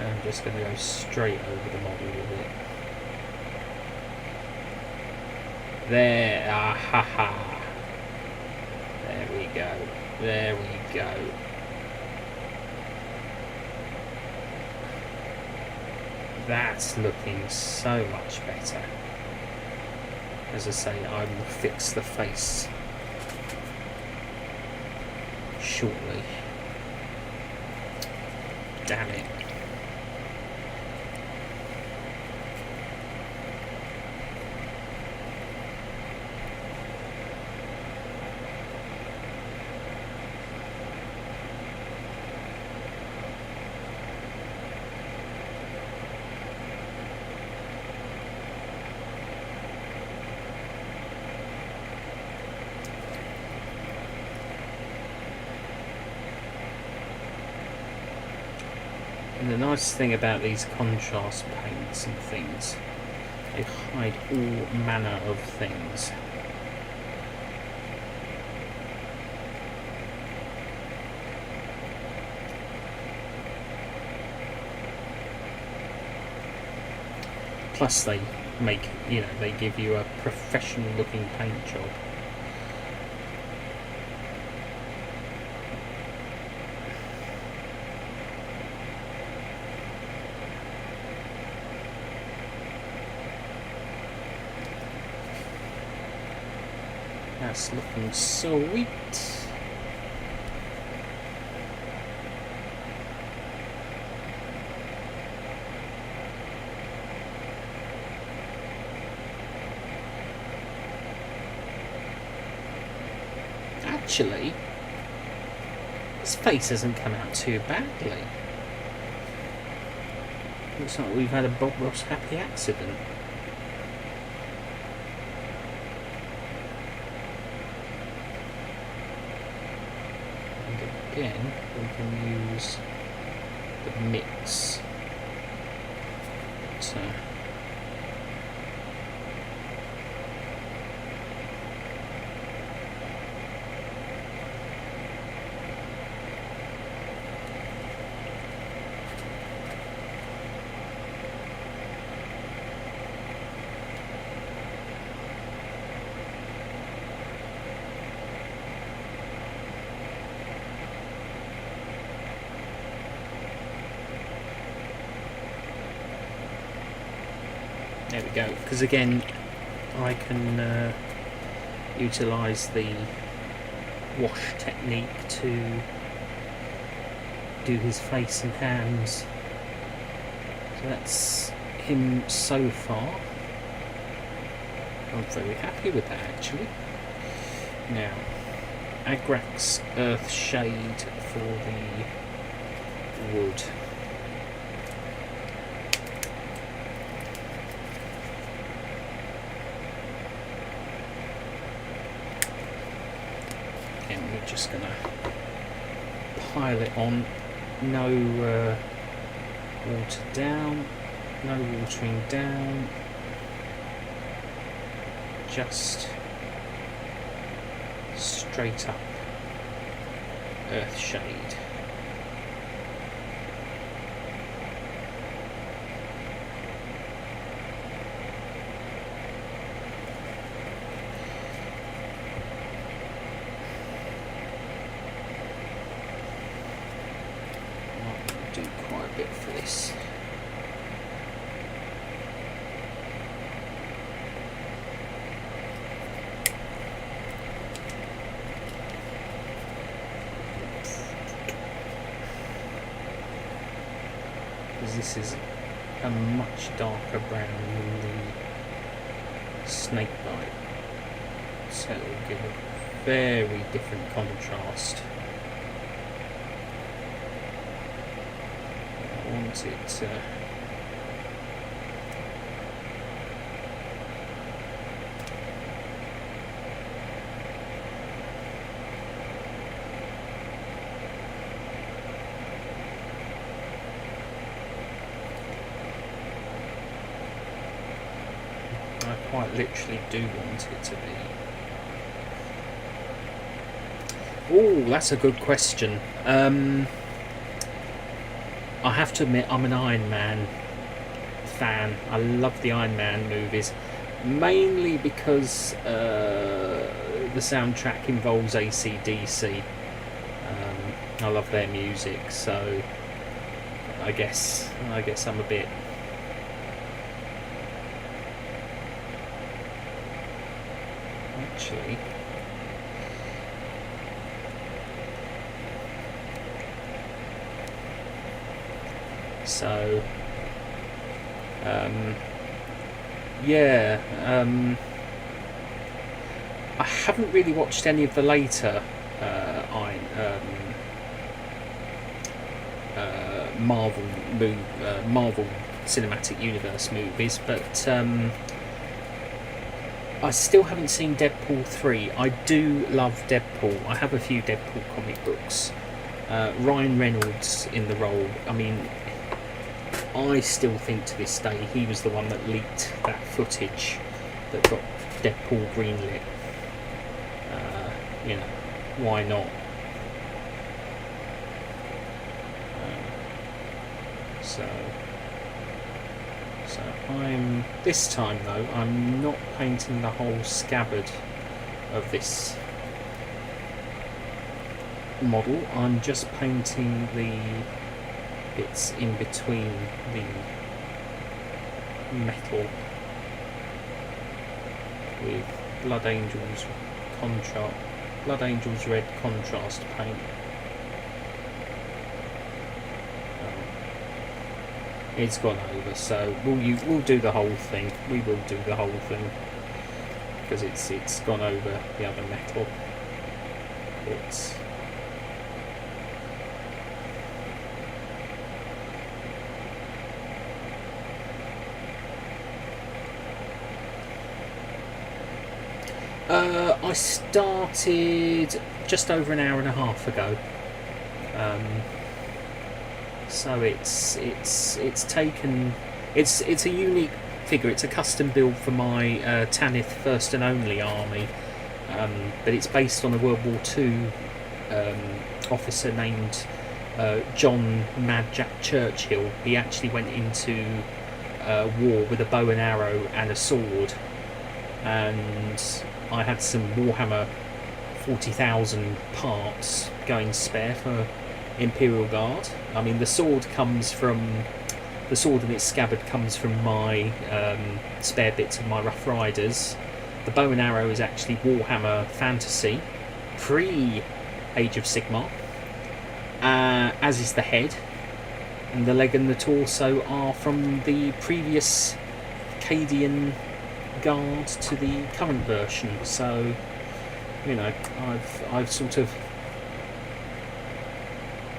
I'm just going to go straight over the model with it. There, ah ha ha. There we go. There we go. That's looking so much better. As I say, I will fix the face shortly. Damn it. And the nice thing about these contrast paints and things, they hide all manner of things. Plus they make, they give you a professional looking paint job. That's looking sweet. Actually, his face hasn't come out too badly. Looks like we've had a Bob Ross happy accident. Again, we can use the mix. So, There we go. Because again, I can utilise the wash technique to do his face and hands. So that's him so far. I'm very happy with that actually. Now, Agrax Earth Shade for the wood. And we're just going to pile it on. No water down, no watering down. Just straight up earth shade. I'll do quite a bit for this. This is a much darker brown than the snake bite, so it will give a very different contrast. I want it quite literally do want it to be. Oh, that's a good question. I have to admit, I'm an Iron Man fan. I love the Iron Man movies, mainly because the soundtrack involves AC/DC. I love their music, so I guess I'm a bit. Actually, so yeah, I haven't really watched any of the later Marvel Cinematic Universe movies, but I still haven't seen Deadpool 3. I do love Deadpool. I have a few Deadpool comic books. Ryan Reynolds in the role. I mean, I still think to this day he was the one that leaked that footage that got Deadpool greenlit. You know, why not? So I'm, this time though, I'm not painting the whole scabbard of this model. I'm just painting the bits in between the metal with Blood Angel's red contrast paint. It's gone over, so we'll do the whole thing. We will do the whole thing because it's gone over the other metal bits. I started just over an hour and a half ago. So it's taken. It's a unique figure. It's a custom build for my Tanith First and Only army, but it's based on a World War II officer named John Mad Jack Churchill. He actually went into war with a bow and arrow and a sword, and I had some Warhammer 40,000 parts going spare for Imperial Guard. I mean, the sword comes from the sword in its scabbard comes from my spare bits of my Rough Riders. The bow and arrow is actually Warhammer Fantasy, pre-Age of Sigmar, as is the head. And the leg and the torso are from the previous Cadian Guard to the current version. So, you know, I've sort of,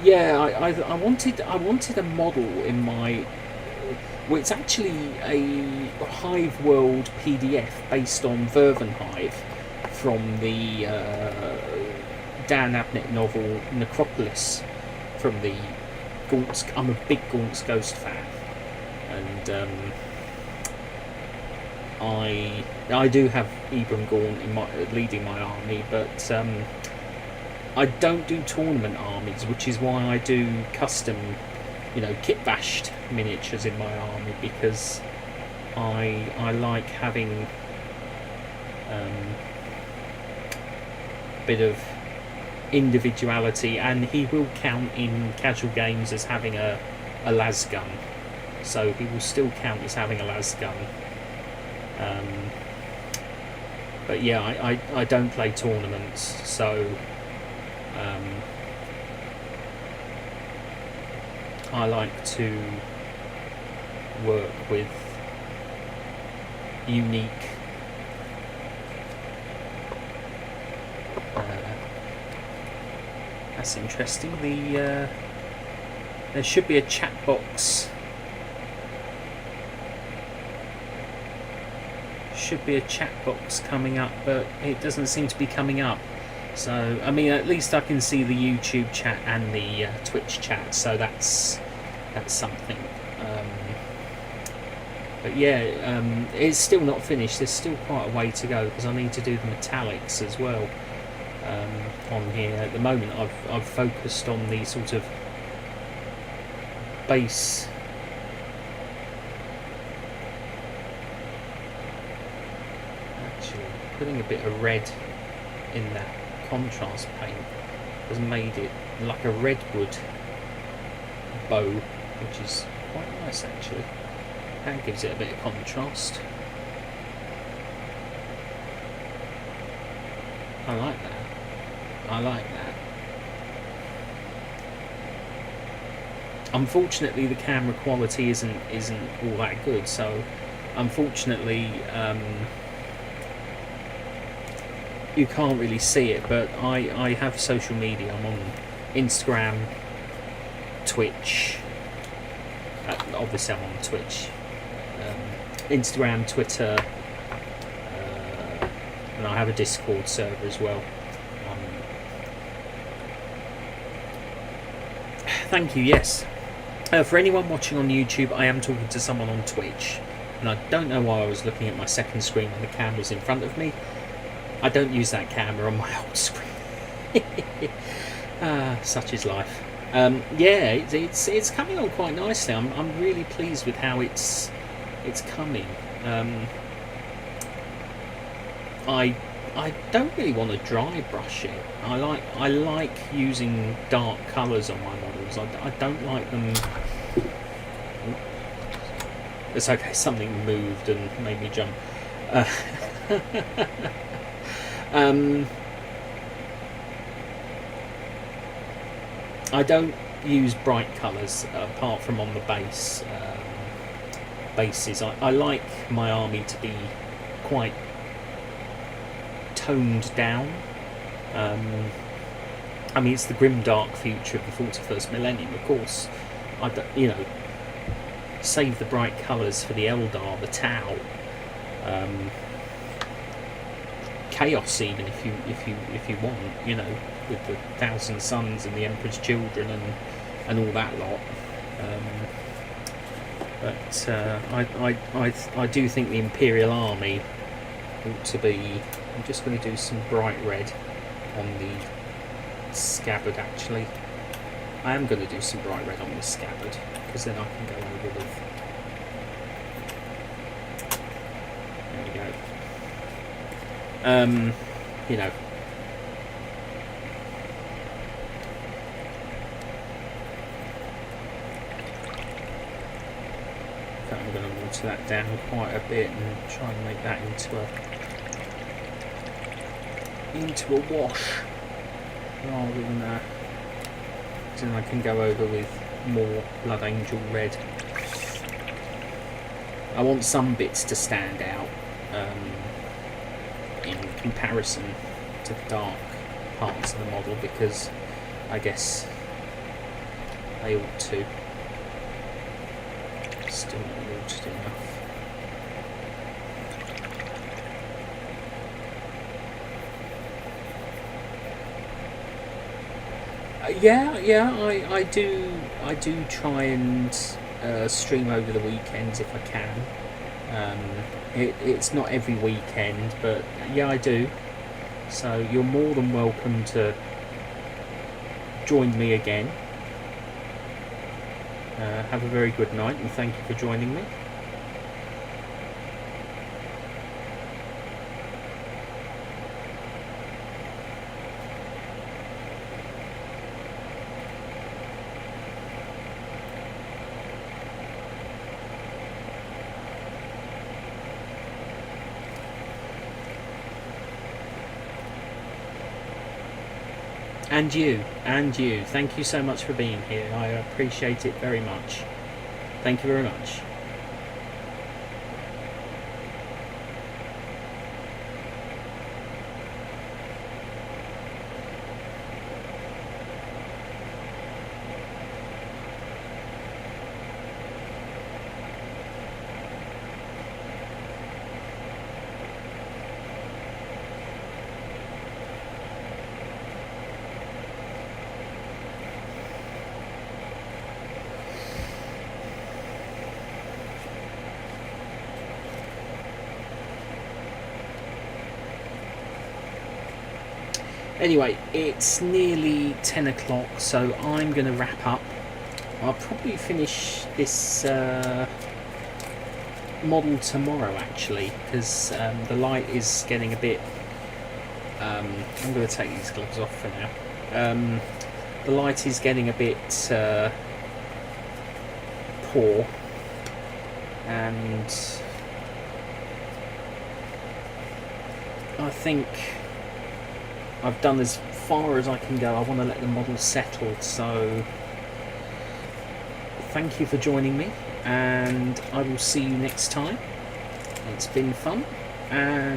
yeah, I wanted a model in my. Well, it's actually a Hive World PDF based on Vervenhive from the Dan Abnett novel Necropolis from the Gaunt's. I'm a big Gaunt's Ghost fan, and I do have Ibram Gaunt leading my army, but I don't do tournament armies, which is why I do custom, you know, kit-bashed miniatures in my army, because I like having a bit of individuality, and he will count in casual games as having a las gun, so he will still count as having a las gun. But yeah, I don't play tournaments, so I like to work with unique that's interesting. There should be a chat box. Coming up, but it doesn't seem to be coming up. So, I mean, at least I can see the YouTube chat and the Twitch chat, so that's something. But yeah, it's still not finished. There's still quite a way to go, because I need to do the metallics as well on here. At the moment, I've focused on the sort of base. Actually, putting a bit of red in that contrast paint has made it like a redwood bow, which is quite nice actually. That gives it a bit of contrast. I like that. Unfortunately, the camera quality isn't all that good, so unfortunately you can't really see it, but I have social media. I'm on Instagram, Twitch, obviously I'm on Twitch, Instagram, Twitter, and I have a Discord server as well. Thank you, yes. For anyone watching on YouTube, I am talking to someone on Twitch, and I don't know why I was looking at my second screen when the camera's in front of me. I don't use that camera on my old screen. Such is life. Yeah, it's coming on quite nicely. I'm really pleased with how it's coming. I don't really want to dry brush it. I like using dark colours on my models. I don't like them. It's okay. Something moved and made me jump. I don't use bright colours apart from on the bases. I like my army to be quite toned down. I mean, it's the grim dark future of the 41st millennium, of course. You know, save the bright colours for the Eldar, the Tau, Chaos, even if you want, you know, with the Thousand Sons and the Emperor's Children and all that lot. But I do think the Imperial Army ought to be. I'm just going to do some bright red on the scabbard. Actually, I am going to do some bright red on the scabbard, because then I can go over with. There we go. You know. going to water that down quite a bit and try and make that into a wash rather than then I can go over with more Blood Angel Red. I want some bits to stand out in comparison to the dark parts of the model, because I guess they ought to. Still not watered enough. I do try and stream over the weekends if I can. It's not every weekend, but yeah, I do. So you're more than welcome to join me again. Have a very good night, and thank you for joining me. And you. Thank you so much for being here. I appreciate it very much. Thank you very much. Anyway, it's nearly 10 o'clock, so I'm going to wrap up. I'll probably finish this model tomorrow, actually, because the light is getting a bit... I'm going to take these gloves off for now. The light is getting a bit poor, and I think I've done as far as I can go. I want to let the model settle, so thank you for joining me, and I will see you next time. It's been fun, and